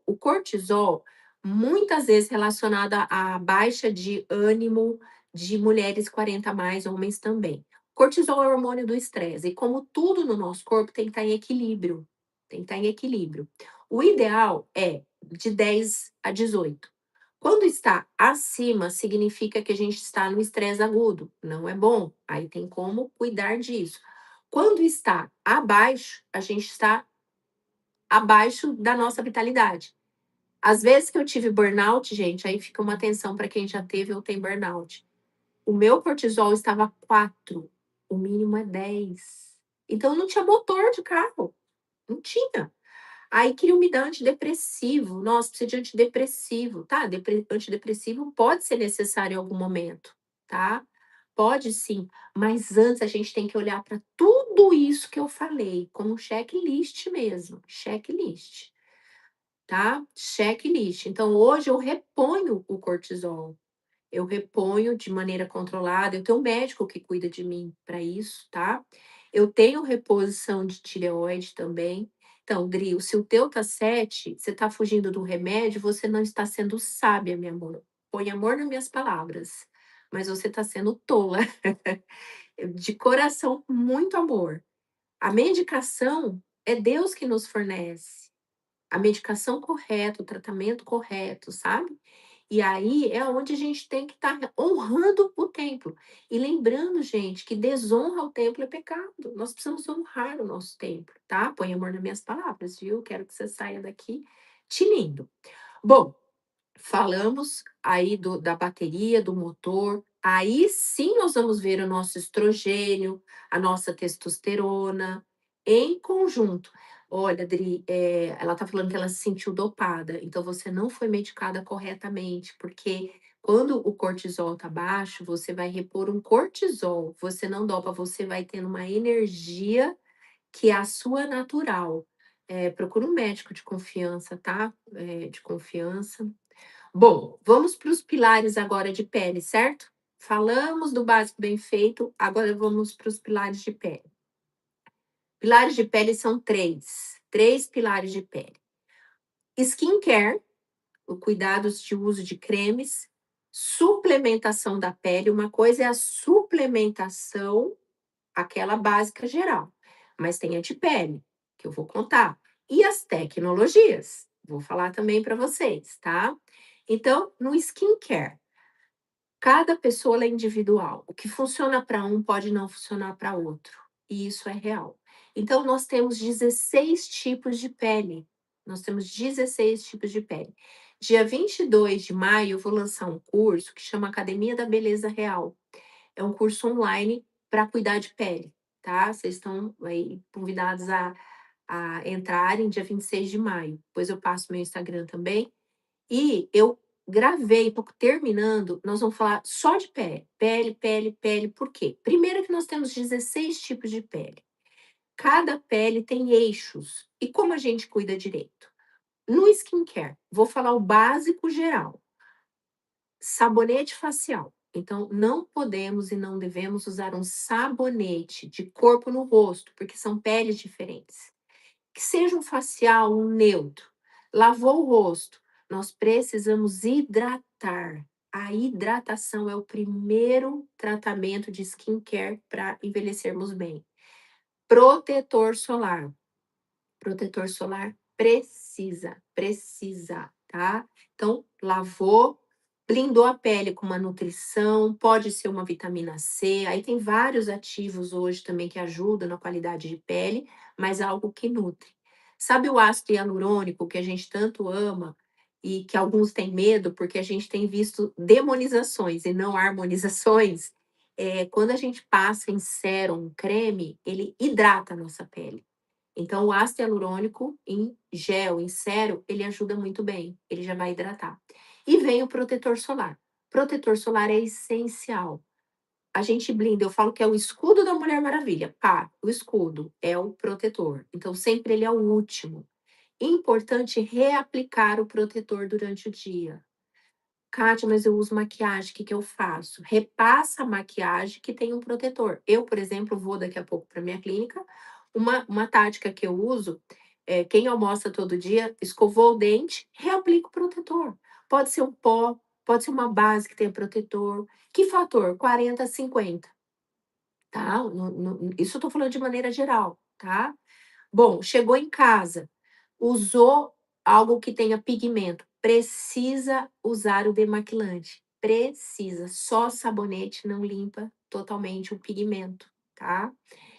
Speaker 1: muitas vezes relacionado à baixa de ânimo de mulheres 40 a mais, homens também. Cortisol é o hormônio do estresse, e como tudo no nosso corpo tem que estar em equilíbrio, tem que estar em equilíbrio. O ideal é de 10 a 18. Quando está acima, significa que a gente está no estresse agudo. Não é bom. Aí tem como cuidar disso. Quando está abaixo, a gente está abaixo da nossa vitalidade. Às vezes que eu tive burnout, gente, aí fica uma atenção para quem já teve ou tem burnout. O meu cortisol estava 4, o mínimo é 10. Então não tinha motor de carro, não tinha. Aí queria me dar antidepressivo. Nossa, precisa de antidepressivo, tá? Antidepressivo pode ser necessário em algum momento, tá? Pode sim, mas antes a gente tem que olhar para tudo isso que eu falei, como um checklist mesmo, checklist, tá? Checklist. Então hoje eu reponho o cortisol. Eu reponho de maneira controlada. Eu tenho um médico que cuida de mim para isso, tá? Eu tenho reposição de tireoide também. Então, Dri, se o teu tá 7, você tá fugindo do remédio, você não está sendo sábia, meu amor. Põe amor nas minhas palavras. Mas você tá sendo tola. De coração, muito amor. A medicação é Deus que nos fornece. A medicação correta, o tratamento correto, sabe? E aí é onde a gente tem que estar honrando o templo. E lembrando, gente, que desonra ao templo é pecado. Nós precisamos honrar o nosso templo, tá? Põe amor nas minhas palavras, viu? Quero que você saia daqui tinindo. Bom, falamos aí da bateria, do motor. Aí sim nós vamos ver o nosso estrogênio, a nossa testosterona em conjunto. Olha, Adri, ela tá falando que ela se sentiu dopada, então você não foi medicada corretamente, porque quando o cortisol tá baixo, você vai repor um cortisol, você não dopa, você vai tendo uma energia que é a sua natural. Procura um médico de confiança, tá? De confiança. Bom, vamos para os pilares agora de pele, certo? Falamos do básico bem feito, agora vamos para os pilares de pele. Pilares de pele são três pilares de pele. Skincare, o cuidados de uso de cremes, suplementação da pele, uma coisa é a suplementação, aquela básica geral, mas tem a de pele, que eu vou contar, e as tecnologias, vou falar também para vocês, tá? Então, no skincare, cada pessoa ela é individual. O que funciona para um pode não funcionar para outro. E isso é real. Então, nós temos 16 tipos de pele. Nós temos 16 tipos de pele. Dia 22 de maio, eu vou lançar um curso que chama Academia da Beleza Real. É um curso online para cuidar de pele, tá? Vocês estão aí convidados a entrarem dia 26 de maio. Depois eu passo meu Instagram também. E eu gravei, tô terminando, nós vamos falar só de pele. Pele, pele, pele, por quê? Primeiro que nós temos 16 tipos de pele. Cada pele tem eixos. E como a gente cuida direito? No skincare, vou falar o básico geral. Sabonete facial. Então, não podemos e não devemos usar um sabonete de corpo no rosto, porque são peles diferentes. Que seja um facial, um neutro. Lavou o rosto, nós precisamos hidratar. A hidratação é o primeiro tratamento de skincare para envelhecermos bem. Protetor solar. Protetor solar precisa, tá? Então, lavou, blindou a pele com uma nutrição, pode ser uma vitamina C, aí tem vários ativos hoje também que ajudam na qualidade de pele, mas algo que nutre. Sabe o ácido hialurônico que a gente tanto ama e que alguns têm medo, porque a gente tem visto demonizações e não harmonizações? Quando a gente passa em sérum, creme, ele hidrata a nossa pele. Então, o ácido hialurônico em gel, em sérum, ele ajuda muito bem, ele já vai hidratar. E vem o protetor solar. Protetor solar é essencial. A gente blinda, eu falo que é o escudo da Mulher Maravilha. Pá, o escudo é o protetor. Então, sempre ele é o último. Importante reaplicar o protetor durante o dia. Kátia, mas eu uso maquiagem, o que que eu faço? Repassa a maquiagem que tem um protetor. Eu, por exemplo, vou daqui a pouco para minha clínica. Uma tática que eu uso é quem almoça todo dia, escovou o dente, reaplica o protetor. Pode ser um pó, pode ser uma base que tenha protetor. Que fator? 40, 50, tá? Isso eu tô falando de maneira geral, tá? Bom, chegou em casa, usou algo que tenha pigmento, precisa usar o demaquilante, precisa. Só sabonete não limpa totalmente o pigmento, tá?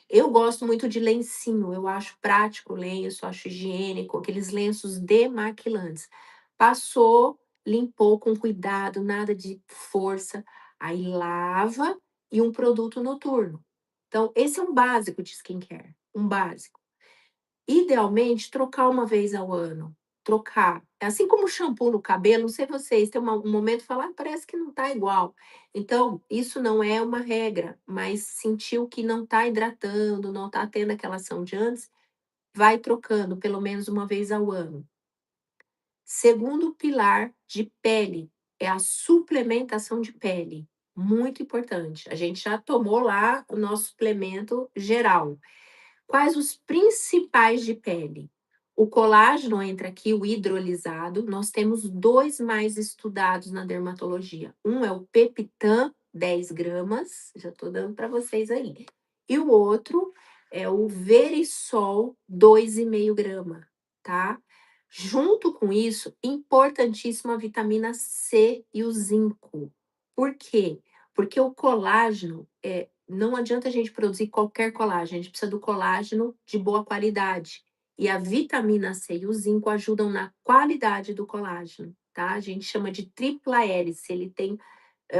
Speaker 1: Eu gosto muito de lencinho, eu acho prático o lenço, acho higiênico, aqueles lenços demaquilantes. Passou, limpou com cuidado, nada de força, aí lava e um produto noturno. Então, esse é um básico de skincare, um básico. Idealmente, trocar uma vez ao ano, trocar. É assim como o shampoo no cabelo, não sei vocês, tem um momento que fala: "Ah, parece que não está igual". Então, isso não é uma regra, mas sentiu que não está hidratando, não está tendo aquela ação de antes, vai trocando pelo menos uma vez ao ano. Segundo pilar de pele, é a suplementação de pele, muito importante. A gente já tomou lá o nosso suplemento geral. Quais os principais de pele? O colágeno entra aqui, o hidrolisado. Nós temos 2 mais estudados na dermatologia. Um é o Peptan, 10 gramas, já estou dando para vocês aí. E o outro é o Verisol, 2,5 grama, tá? Junto com isso, importantíssima a vitamina C e o zinco. Por quê? Porque o colágeno, não adianta a gente produzir qualquer colágeno, a gente precisa do colágeno de boa qualidade. E a vitamina C e o zinco ajudam na qualidade do colágeno, tá? A gente chama de tripla hélice, ele tem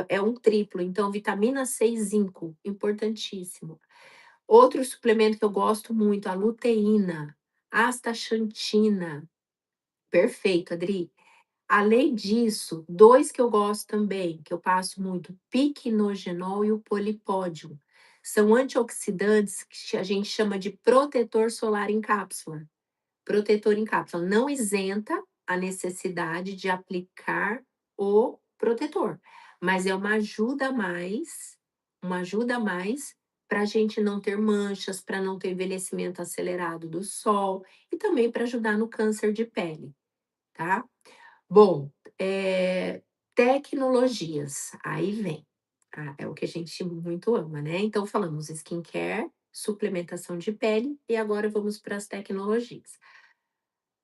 Speaker 1: é um triplo, então vitamina C e zinco, importantíssimo. Outro suplemento que eu gosto muito, a luteína, astaxantina, perfeito, Adri. Além disso, 2 que eu gosto também, que eu passo muito, piquenogenol e o polipódio. São antioxidantes que a gente chama de protetor solar em cápsula. Protetor em cápsula não isenta a necessidade de aplicar o protetor, mas é uma ajuda a mais para a gente não ter manchas, para não ter envelhecimento acelerado do sol e também para ajudar no câncer de pele, tá? Bom, tecnologias, aí vem, é o que a gente muito ama, né. Então falamos skincare, suplementação de pele e agora vamos para as tecnologias.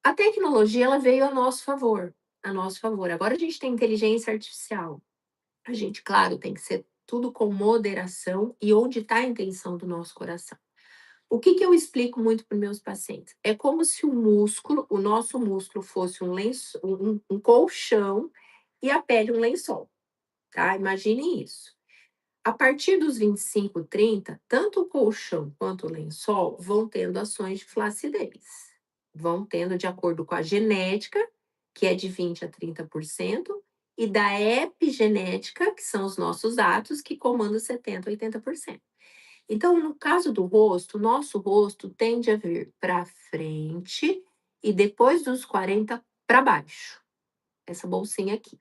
Speaker 1: A tecnologia ela veio a nosso favor. Agora a gente tem inteligência artificial. A gente, claro, tem que ser tudo com moderação e onde está a intenção do nosso coração. O que que eu explico muito para os meus pacientes? É como se o nosso músculo fosse um lenço um colchão e a pele um lençol, tá, imaginem isso. A partir dos 25, 30, tanto o colchão quanto o lençol vão tendo ações de flacidez. Vão tendo de acordo com a genética, que é de 20 a 30%, e da epigenética, que são os nossos atos, que comandam 70, 80%. Então, no caso do rosto, o nosso rosto tende a vir para frente e depois dos 40 para baixo, essa bolsinha aqui.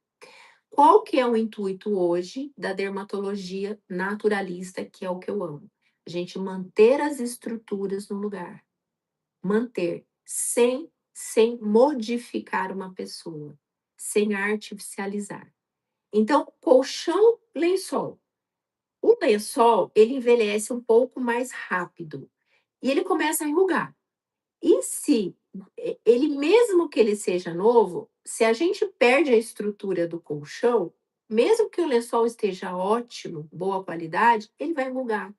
Speaker 1: Qual que é o intuito hoje da dermatologia naturalista, que é o que eu amo? A gente manter as estruturas no lugar, manter, sem modificar uma pessoa, sem artificializar. Então, colchão, lençol. O lençol, ele envelhece um pouco mais rápido e ele começa a enrugar. E se ele mesmo que ele seja novo, se a gente perde a estrutura do colchão, mesmo que o lençol esteja ótimo, boa qualidade, ele vai enrugar.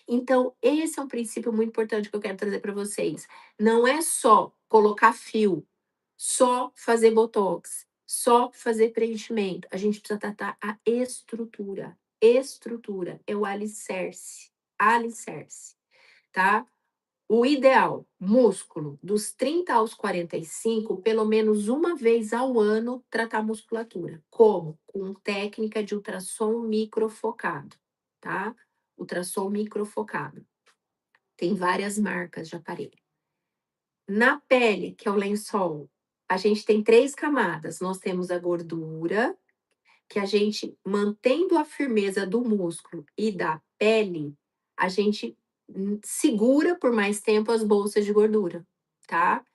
Speaker 1: Então, esse é um princípio muito importante que eu quero trazer para vocês. Não é só colocar fio, só fazer botox, só fazer preenchimento. A gente precisa tratar a estrutura. Estrutura é o alicerce. Alicerce, tá? O ideal, músculo, dos 30 aos 45, pelo menos uma vez ao ano, tratar a musculatura. Como? Com técnica de ultrassom microfocado, tá? Ultrassom microfocado. Tem várias marcas de aparelho. Na pele, que é o lençol, a gente tem 3 camadas. Nós temos a gordura, que a gente, mantendo a firmeza do músculo e da pele, a gente segura por mais tempo as bolsas de gordura, tá?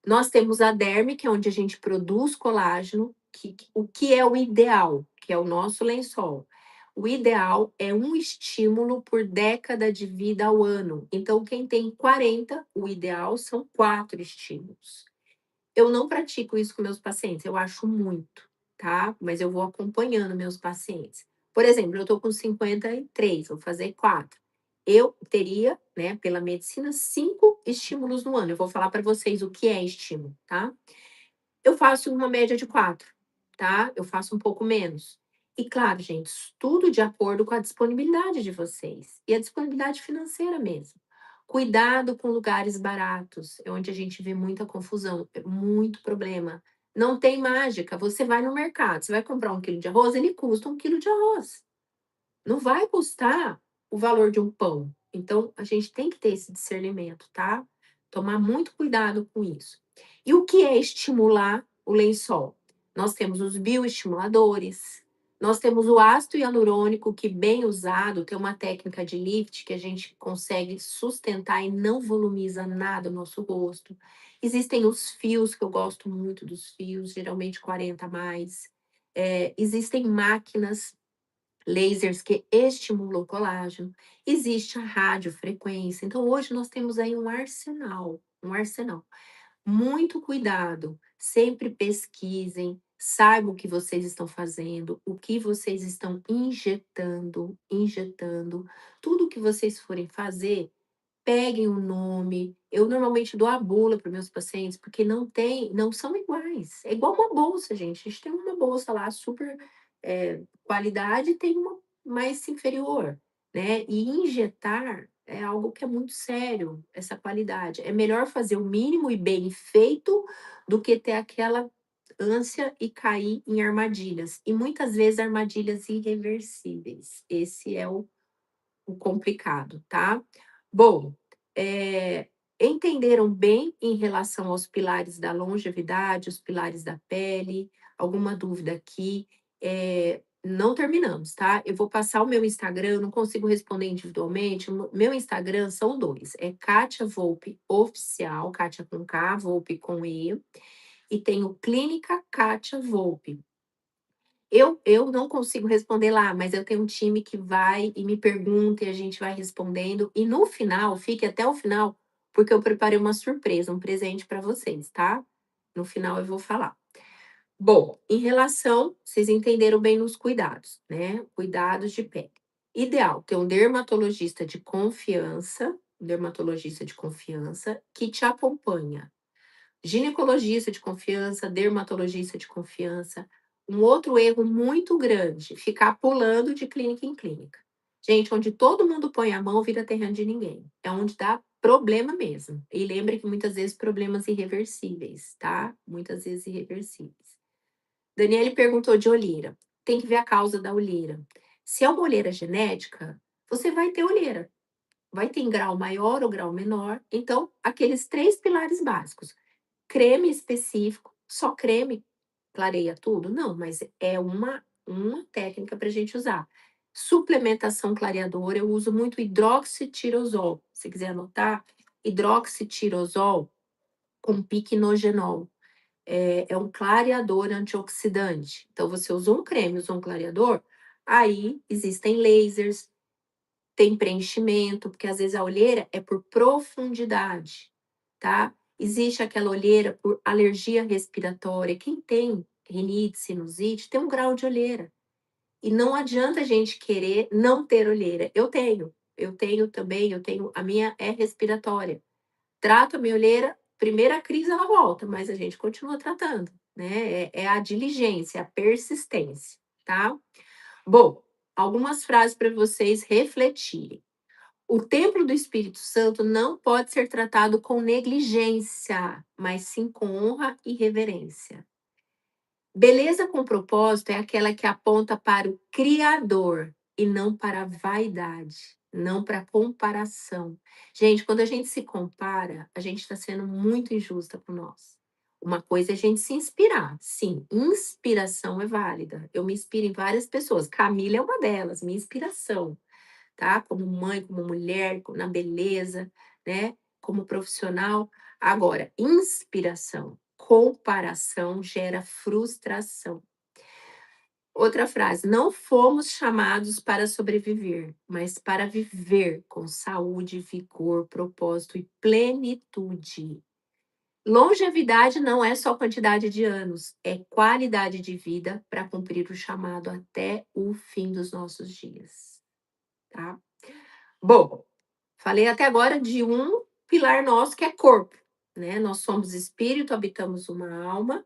Speaker 1: Nós temos a derme, que é onde a gente produz colágeno, o que é o ideal, que é o nosso lençol. O ideal é um estímulo por década de vida ao ano. Então, quem tem 40, o ideal são 4 estímulos. Eu não pratico isso com meus pacientes, eu acho muito, tá? Mas eu vou acompanhando meus pacientes. Por exemplo, eu estou com 53, vou fazer 4. Eu teria, né, pela medicina, 5 estímulos no ano. Eu vou falar para vocês o que é estímulo, tá? Eu faço uma média de 4, tá? Eu faço um pouco menos. E claro, gente, tudo de acordo com a disponibilidade de vocês e a disponibilidade financeira mesmo. Cuidado com lugares baratos, é onde a gente vê muita confusão, muito problema. Não tem mágica. Você vai no mercado, você vai comprar 1 quilo de arroz, ele custa 1 quilo de arroz. Não vai custar o valor de um pão. Então, a gente tem que ter esse discernimento, tá? Tomar muito cuidado com isso. E o que é estimular o lençol? Nós temos os bioestimuladores, nós temos o ácido hialurônico, que bem usado, tem uma técnica de lift que a gente consegue sustentar e não volumiza nada o nosso rosto. Existem os fios, que eu gosto muito dos fios, geralmente 40 a mais. Existem máquinas lasers que estimulam o colágeno, existe a radiofrequência. Então, hoje nós temos aí um arsenal, um arsenal. Muito cuidado, sempre pesquisem, saibam o que vocês estão fazendo, o que vocês estão injetando. Tudo que vocês forem fazer, peguem o nome. Eu normalmente dou a bula para meus pacientes, porque não são iguais. É igual uma bolsa, gente. A gente tem uma bolsa lá super qualidade e tem uma mais inferior, né? E injetar é algo que é muito sério, essa qualidade. É melhor fazer o mínimo e bem feito do que ter aquela ânsia e cair em armadilhas. E muitas vezes armadilhas irreversíveis. Esse é o complicado, tá? Bom, entenderam bem em relação aos pilares da longevidade, os pilares da pele? Alguma dúvida aqui? Não terminamos, tá? Eu vou passar o meu Instagram, eu não consigo responder individualmente. O meu Instagram são 2, é Kátia Volpe Oficial, Kátia com K, Volpe com E, e tem o Clínica Kátia Volpe. Eu não consigo responder lá, mas eu tenho um time que vai e me pergunta e a gente vai respondendo. E no final, fique até o final, porque eu preparei uma surpresa, um presente para vocês, tá? No final eu vou falar. Bom, em relação, vocês entenderam bem nos cuidados, né? Cuidados de pele. Ideal ter um dermatologista de confiança que te acompanha, ginecologista de confiança, dermatologista de confiança. Um outro erro muito grande, ficar pulando de clínica em clínica. Gente, onde todo mundo põe a mão, vira terreno de ninguém. É onde dá problema mesmo. E lembre que muitas vezes problemas irreversíveis, tá? Muitas vezes irreversíveis. Daniele perguntou de olheira. Tem que ver a causa da olheira. Se é uma olheira genética, você vai ter olheira. vai ter em grau maior ou grau menor. Então, aqueles 3 pilares básicos. Creme específico, só creme clareia tudo? Não, mas é uma técnica para a gente usar. Suplementação clareadora, eu uso muito hidroxitirosol. Se quiser anotar, hidroxitirosol com piquenogenol. É um clareador antioxidante. Então, você usou um creme, usou um clareador, aí existem lasers, tem preenchimento, porque às vezes a olheira é por profundidade, tá? Existe aquela olheira por alergia respiratória. Quem tem rinite, sinusite, tem um grau de olheira. E não adianta a gente querer não ter olheira. Eu tenho também, a minha é respiratória. Trato a minha olheira, primeira crise ela volta, mas a gente continua tratando, né? É a diligência, a persistência, tá? Bom, algumas frases para vocês refletirem. O templo do Espírito Santo não pode ser tratado com negligência, mas sim com honra e reverência. Beleza com propósito é aquela que aponta para o Criador e não para a vaidade, não para a comparação. Gente, quando a gente se compara, a gente está sendo muito injusta com nós. Uma coisa é a gente se inspirar. Sim, inspiração é válida. Eu me inspiro em várias pessoas. Camila é uma delas, minha inspiração, tá? Como mãe, como mulher, na beleza, né? Como profissional. Agora, inspiração, comparação gera frustração. Outra frase: não fomos chamados para sobreviver, mas para viver com saúde, vigor, propósito e plenitude. Longevidade não é só quantidade de anos, é qualidade de vida para cumprir o chamado até o fim dos nossos dias, tá? Bom, falei até agora de um pilar nosso que é corpo, né? Nós somos espírito, habitamos uma alma,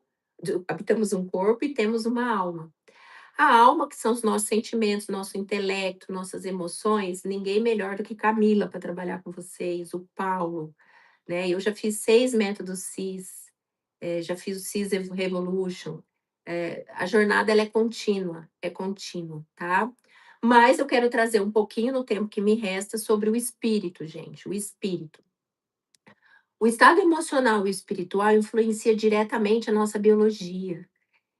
Speaker 1: habitamos um corpo e temos uma alma. A alma, que são os nossos sentimentos, nosso intelecto, nossas emoções, ninguém melhor do que Camila para trabalhar com vocês, o Paulo, né? Eu já fiz 6 métodos CIS, já fiz o CIS Revolution. A jornada ela é contínua, tá? Mas eu quero trazer um pouquinho no tempo que me resta sobre o espírito, gente, o espírito. O estado emocional e espiritual influencia diretamente a nossa biologia.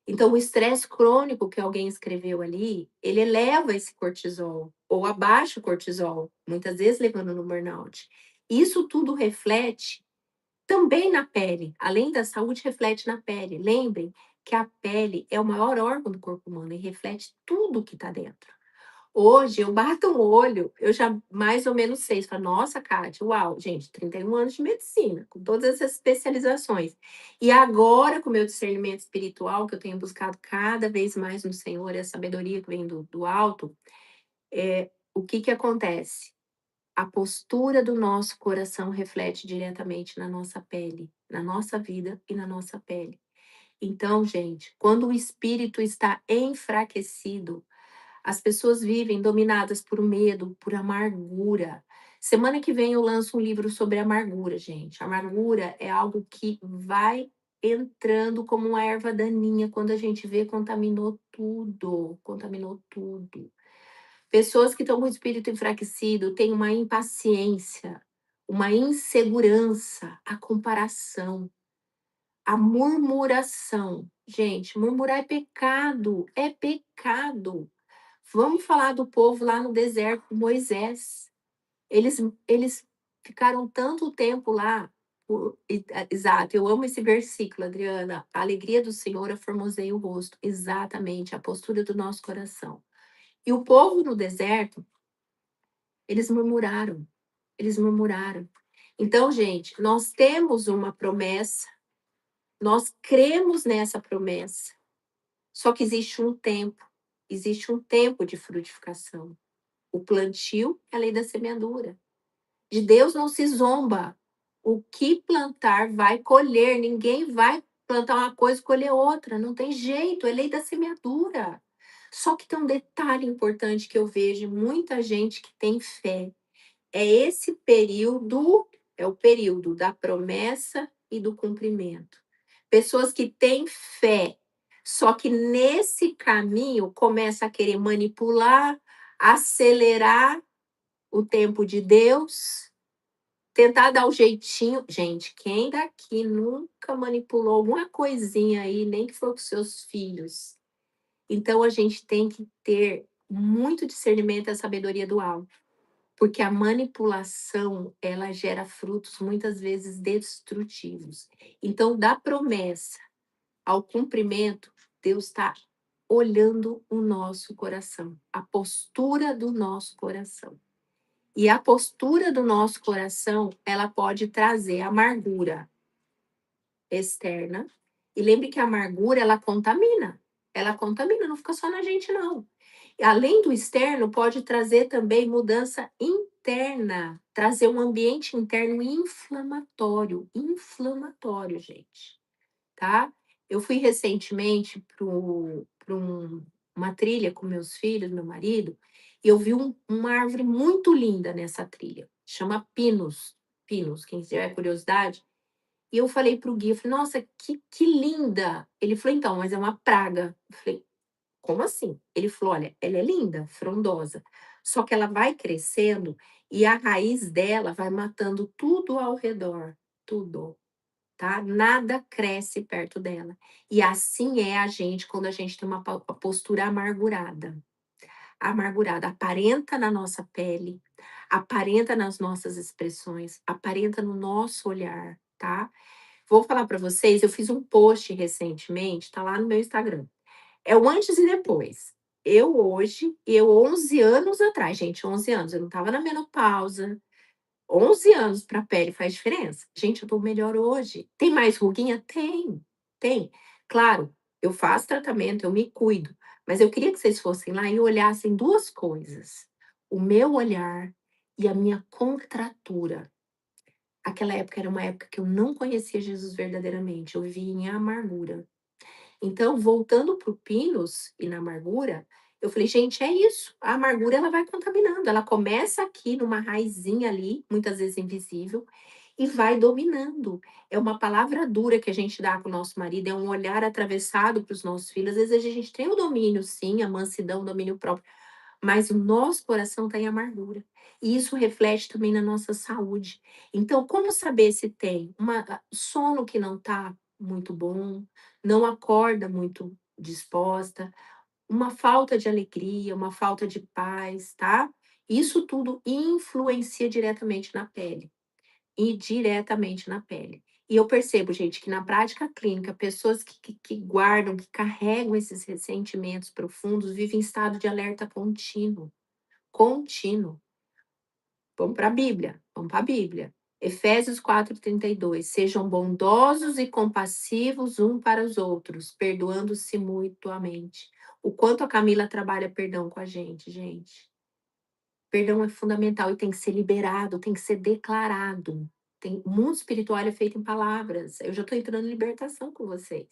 Speaker 1: Então, o estresse crônico que alguém escreveu ali, ele eleva esse cortisol, ou abaixa o cortisol, muitas vezes levando no burnout. Isso tudo reflete também na pele, além da saúde, reflete na pele. Lembrem que a pele é o maior órgão do corpo humano e reflete tudo que está dentro. Hoje, eu bato um olho, eu já mais ou menos sei. Você fala, nossa, Kátia, uau, gente, 31 anos de medicina, com todas essas especializações. E agora, com o meu discernimento espiritual, que eu tenho buscado cada vez mais no Senhor, e a sabedoria que vem do alto, o que que acontece? A postura do nosso coração reflete diretamente na nossa pele, na nossa vida e na nossa pele. Então, gente, quando o espírito está enfraquecido, as pessoas vivem dominadas por medo, por amargura. Semana que vem eu lanço um livro sobre amargura, gente. Amargura é algo que vai entrando como uma erva daninha. Quando a gente vê, contaminou tudo. Contaminou tudo. Pessoas que estão com o espírito enfraquecido têm uma impaciência, uma insegurança, a comparação, a murmuração. Gente, murmurar é pecado, é pecado. Vamos falar do povo lá no deserto, Moisés. Eles ficaram tanto tempo lá. Exato, eu amo esse versículo, Adriana. A alegria do Senhor aformoseia o rosto. Exatamente, a postura do nosso coração. E o povo no deserto, eles murmuraram. Eles murmuraram. Então, gente, nós temos uma promessa, nós cremos nessa promessa. Só que existe um tempo de frutificação. O plantio é a lei da semeadura. De Deus não se zomba. O que plantar vai colher. Ninguém vai plantar uma coisa e colher outra. Não tem jeito, é lei da semeadura. Só que tem um detalhe importante que eu vejo em muita gente que tem fé. É esse período, é o período da promessa e do cumprimento. Pessoas que têm fé, só que nesse caminho começa a querer manipular, acelerar o tempo de Deus, tentar dar o jeitinho. Gente, quem daqui nunca manipulou alguma coisinha aí, nem que for com seus filhos? Então a gente tem que ter muito discernimento e sabedoria do alto, porque a manipulação, ela gera frutos muitas vezes destrutivos. Então, da promessa ao cumprimento, Deus está olhando o nosso coração, a postura do nosso coração. E a postura do nosso coração, ela pode trazer amargura externa. E lembre que a amargura, ela contamina. Ela contamina, não fica só na gente, não. E além do externo, pode trazer também mudança interna, trazer um ambiente interno inflamatório, gente, tá? Eu fui recentemente para uma trilha com meus filhos, meu marido, e eu vi uma árvore muito linda nessa trilha, chama Pinos, quem tiver curiosidade. E eu falei para o guia, eu falei: "Nossa, que linda". Ele falou: "Então, mas é uma praga". Eu falei: "Como assim?". Ele falou: "Olha, ela é linda, frondosa, só que ela vai crescendo e a raiz dela vai matando tudo ao redor, tudo, tá? Nada cresce perto dela". E assim é a gente quando a gente tem uma postura amargurada. Amargurada, aparenta na nossa pele, aparenta nas nossas expressões, aparenta no nosso olhar, tá? Vou falar para vocês, eu fiz um post recentemente, tá lá no meu Instagram. É o antes e depois. Eu hoje e eu 11 anos atrás, gente, 11 anos, eu não estava na menopausa. 11 anos para a pele faz diferença. Gente, eu tô melhor hoje. Tem mais ruguinha? Tem, tem. Claro, eu faço tratamento, eu me cuido, mas eu queria que vocês fossem lá e olhassem 2 coisas: o meu olhar e a minha contratura. Aquela época era uma época que eu não conhecia Jesus verdadeiramente, eu vivia em amargura. Então, voltando para o Pinos e na amargura, eu falei: "Gente, é isso, a amargura ela vai contaminando, ela começa aqui numa raizinha ali, muitas vezes invisível, e vai dominando". É uma palavra dura que a gente dá para o nosso marido, é um olhar atravessado para os nossos filhos. Às vezes a gente tem o domínio sim, a mansidão, o domínio próprio, mas o nosso coração está em amargura. E isso reflete também na nossa saúde. Então, como saber se tem sono que não está muito bom, não acorda muito disposta, uma falta de alegria, uma falta de paz, tá? Isso tudo influencia diretamente na pele, e diretamente na pele. E eu percebo, gente, que na prática clínica, pessoas que guardam, que carregam esses ressentimentos profundos, vivem em estado de alerta contínuo, contínuo. Vamos para a Bíblia, vamos para a Bíblia. Efésios 4:32. Sejam bondosos e compassivos um para os outros, perdoando-se mutuamente. O quanto a Camila trabalha perdão com a gente, gente. Perdão é fundamental e tem que ser liberado, tem que ser declarado. O mundo espiritual é feito em palavras. Eu já estou entrando em libertação com vocês.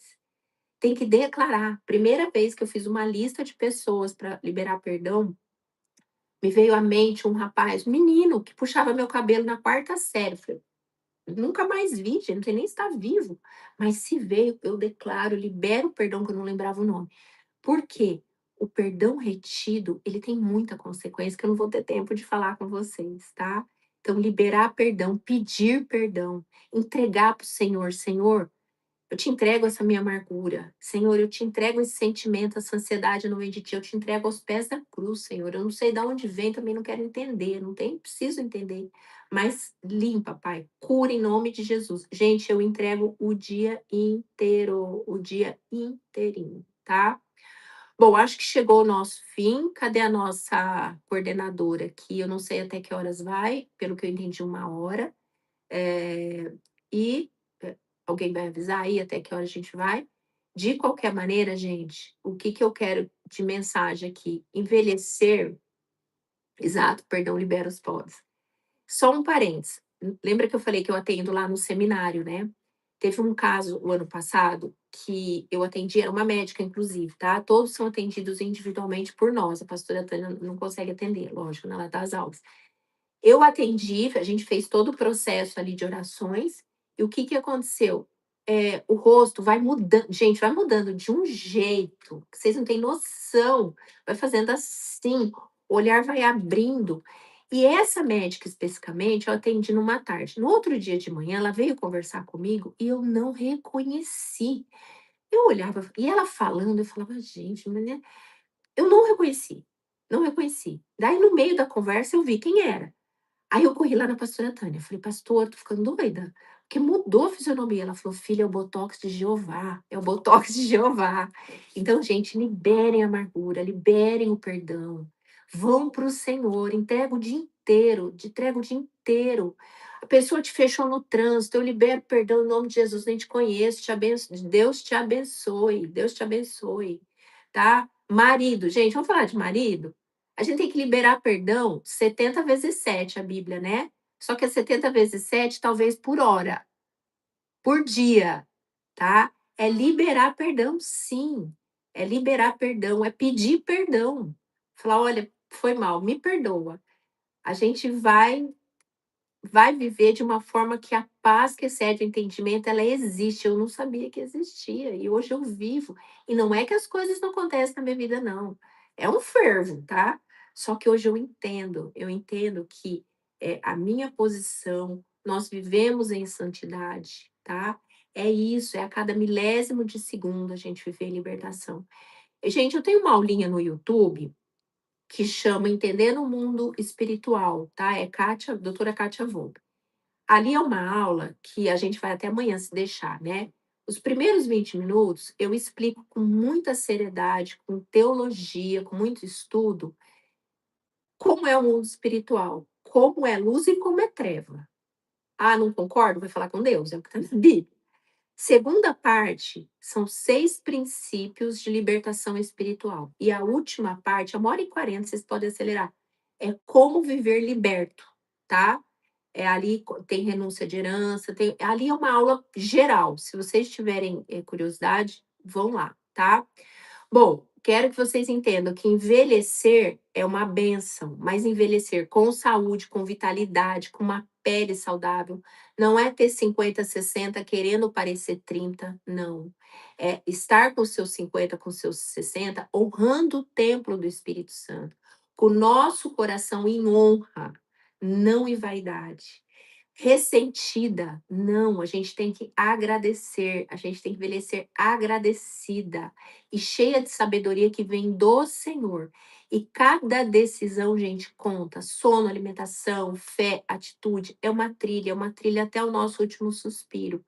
Speaker 1: Tem que declarar. Primeira vez que eu fiz uma lista de pessoas para liberar perdão, me veio à mente um rapaz, um menino, que puxava meu cabelo na quarta série. Falei: "Nunca mais vi, gente, não sei nem se está vivo". Mas se veio, eu declaro, libero o perdão, que eu não lembrava o nome. Por quê? O perdão retido, ele tem muita consequência que eu não vou ter tempo de falar com vocês, tá? Então, liberar perdão, pedir perdão, entregar para o Senhor: "Senhor, eu te entrego essa minha amargura. Senhor, eu te entrego esse sentimento, essa ansiedade no meio de ti. Eu te entrego aos pés da cruz, Senhor. Eu não sei de onde vem, também não quero entender, não tem, preciso entender. Mas limpa, Pai. Cura em nome de Jesus". Gente, eu entrego o dia inteirinho, tá? Bom, acho que chegou o nosso fim. Cadê a nossa coordenadora aqui? Eu não sei até que horas vai, pelo que eu entendi, 1 hora. Eh, e, alguém vai avisar aí até que hora a gente vai? De qualquer maneira, gente, o que que eu quero de mensagem aqui? Envelhecer, exato, perdão, libera os poros. Só um parênteses, lembra que eu falei que eu atendo lá no seminário, né? Teve um caso o ano passado que eu atendi, era uma médica inclusive, tá? Todos são atendidos individualmente por nós, a pastora Tânia não consegue atender, lógico, né, ela dá as aulas. Eu atendi, a gente fez todo o processo ali de orações, e o que que aconteceu? O rosto vai mudando, gente, vai mudando de um jeito que vocês não têm noção, vai fazendo assim, o olhar vai abrindo. E essa médica especificamente eu atendi numa tarde. No outro dia de manhã ela veio conversar comigo e eu não reconheci. Eu olhava e ela falando, eu falava: "Gente, mas né", eu não reconheci, não reconheci. Daí no meio da conversa eu vi quem era. Aí eu corri lá na pastora Tânia, falei: "Pastor, tô ficando doida, porque mudou a fisionomia". Ela falou: "Filha, é o botox de Jeová, é o botox de Jeová". Então, gente, liberem a amargura, liberem o perdão, vão para o Senhor, entrega o dia inteiro. A pessoa te fechou no trânsito, eu libero perdão em nome de Jesus, nem te conheço, Deus te abençoe, Deus te abençoe, tá? Marido, gente, vamos falar de marido? A gente tem que liberar perdão 70 vezes 7 a Bíblia, né. Só que é 70 vezes 7 talvez por hora, por dia, tá. É liberar perdão sim, é liberar perdão, é pedir perdão. Falar: "Olha, foi mal, me perdoa". A gente vai viver de uma forma que a paz que excede o entendimento, ela existe, eu não sabia que existia e hoje eu vivo. E não é que as coisas não acontecem na minha vida não, é um fervo, tá. Só que hoje eu entendo que, a minha posição, nós vivemos em santidade, tá. É isso, é a cada milésimo de segundo a gente viver em libertação. Gente, eu tenho uma aulinha no YouTube que chama Entendendo o Mundo Espiritual, tá, é Kátia doutora Kátia Volpi. Ali é uma aula que a gente vai até amanhã se deixar, né. Os primeiros 20 minutos eu explico com muita seriedade, com teologia, com muito estudo, como é o mundo espiritual, como é luz e como é treva. Ah, não concordo? Vai falar com Deus, é o que está na Bíblia. Segunda parte são 6 princípios de libertação espiritual. E a última parte, é 1h40, vocês podem acelerar, é como viver liberto, tá? É ali tem renúncia de herança, ali é uma aula geral. Se vocês tiverem curiosidade, vão lá, tá? Bom, quero que vocês entendam que envelhecer é uma bênção, mas envelhecer com saúde, com vitalidade, com uma pele saudável, não é ter 50, 60 querendo parecer 30, não. É estar com os seus 50, com os seus 60, honrando o templo do Espírito Santo, com o nosso coração em honra, não em vaidade. Ressentida, não, a gente tem que agradecer, a gente tem que envelhecer agradecida e cheia de sabedoria que vem do Senhor. E cada decisão, gente, conta. Sono, alimentação, fé, atitude, é uma trilha até o nosso último suspiro.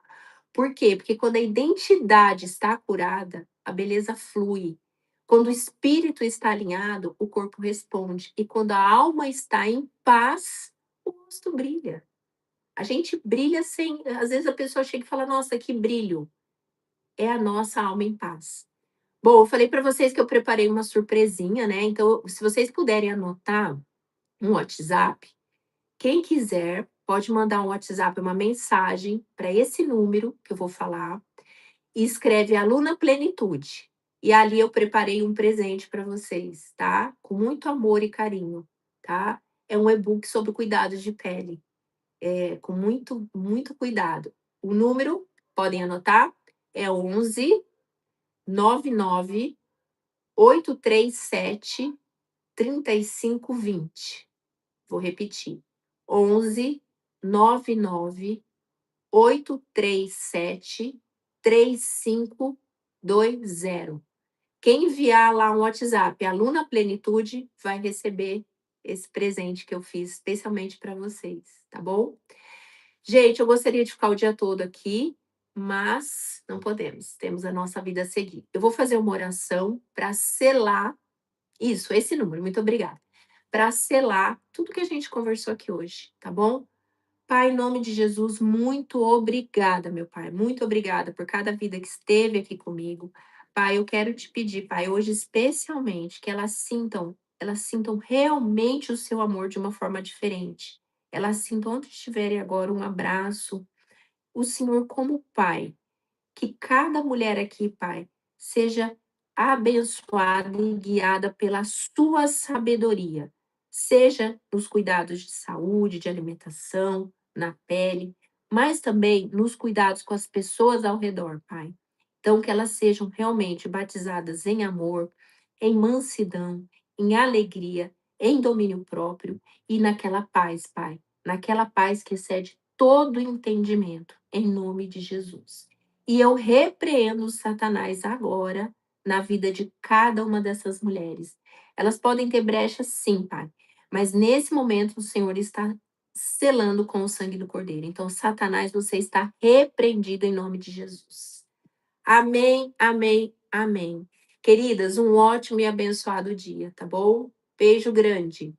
Speaker 1: Por quê? Porque quando a identidade está curada, a beleza flui. Quando o espírito está alinhado, o corpo responde. E quando a alma está em paz, o rosto brilha. A gente brilha sem. Às vezes a pessoa chega e fala: Nossa, que brilho. É a nossa alma em paz. Bom, eu falei para vocês que eu preparei uma surpresinha, né? Então, se vocês puderem anotar um WhatsApp, quem quiser pode mandar um WhatsApp, uma mensagem para esse número que eu vou falar e escreve Aluna Plenitude. E ali eu preparei um presente para vocês, tá? Com muito amor e carinho, tá? É um e-book sobre cuidados de pele, com muito, muito cuidado. O número, podem anotar, é 11 99 837 3520. Vou repetir: 11 99 837 3520. Quem enviar lá um WhatsApp, Aluna Plenitude, vai receber esse presente que eu fiz especialmente para vocês, tá bom? Gente, eu gostaria de ficar o dia todo aqui, mas não podemos, temos a nossa vida a seguir. Eu vou fazer uma oração para selar isso, esse número, muito obrigada. Para selar tudo que a gente conversou aqui hoje, tá bom? Pai, em nome de Jesus, muito obrigada, meu Pai, muito obrigada por cada vida que esteve aqui comigo. Pai, eu quero te pedir, Pai, hoje especialmente, que elas sintam realmente o seu amor de uma forma diferente. Elas sintam onde estiverem agora um abraço, o Senhor como Pai, que cada mulher aqui, Pai, seja abençoada e guiada pela sua sabedoria, seja nos cuidados de saúde, de alimentação, na pele, mas também nos cuidados com as pessoas ao redor, Pai. Então, que elas sejam realmente batizadas em amor, em mansidão, em alegria em domínio próprio e naquela paz, Pai, naquela paz que excede todo entendimento, em nome de Jesus. E eu repreendo Satanás agora na vida de cada uma dessas mulheres. Elas podem ter brechas, sim, Pai, mas nesse momento o Senhor está selando com o sangue do Cordeiro. Então, Satanás, você está repreendido em nome de Jesus. Amém, amém, amém. Queridas, um ótimo e abençoado dia, tá bom? Beijo grande.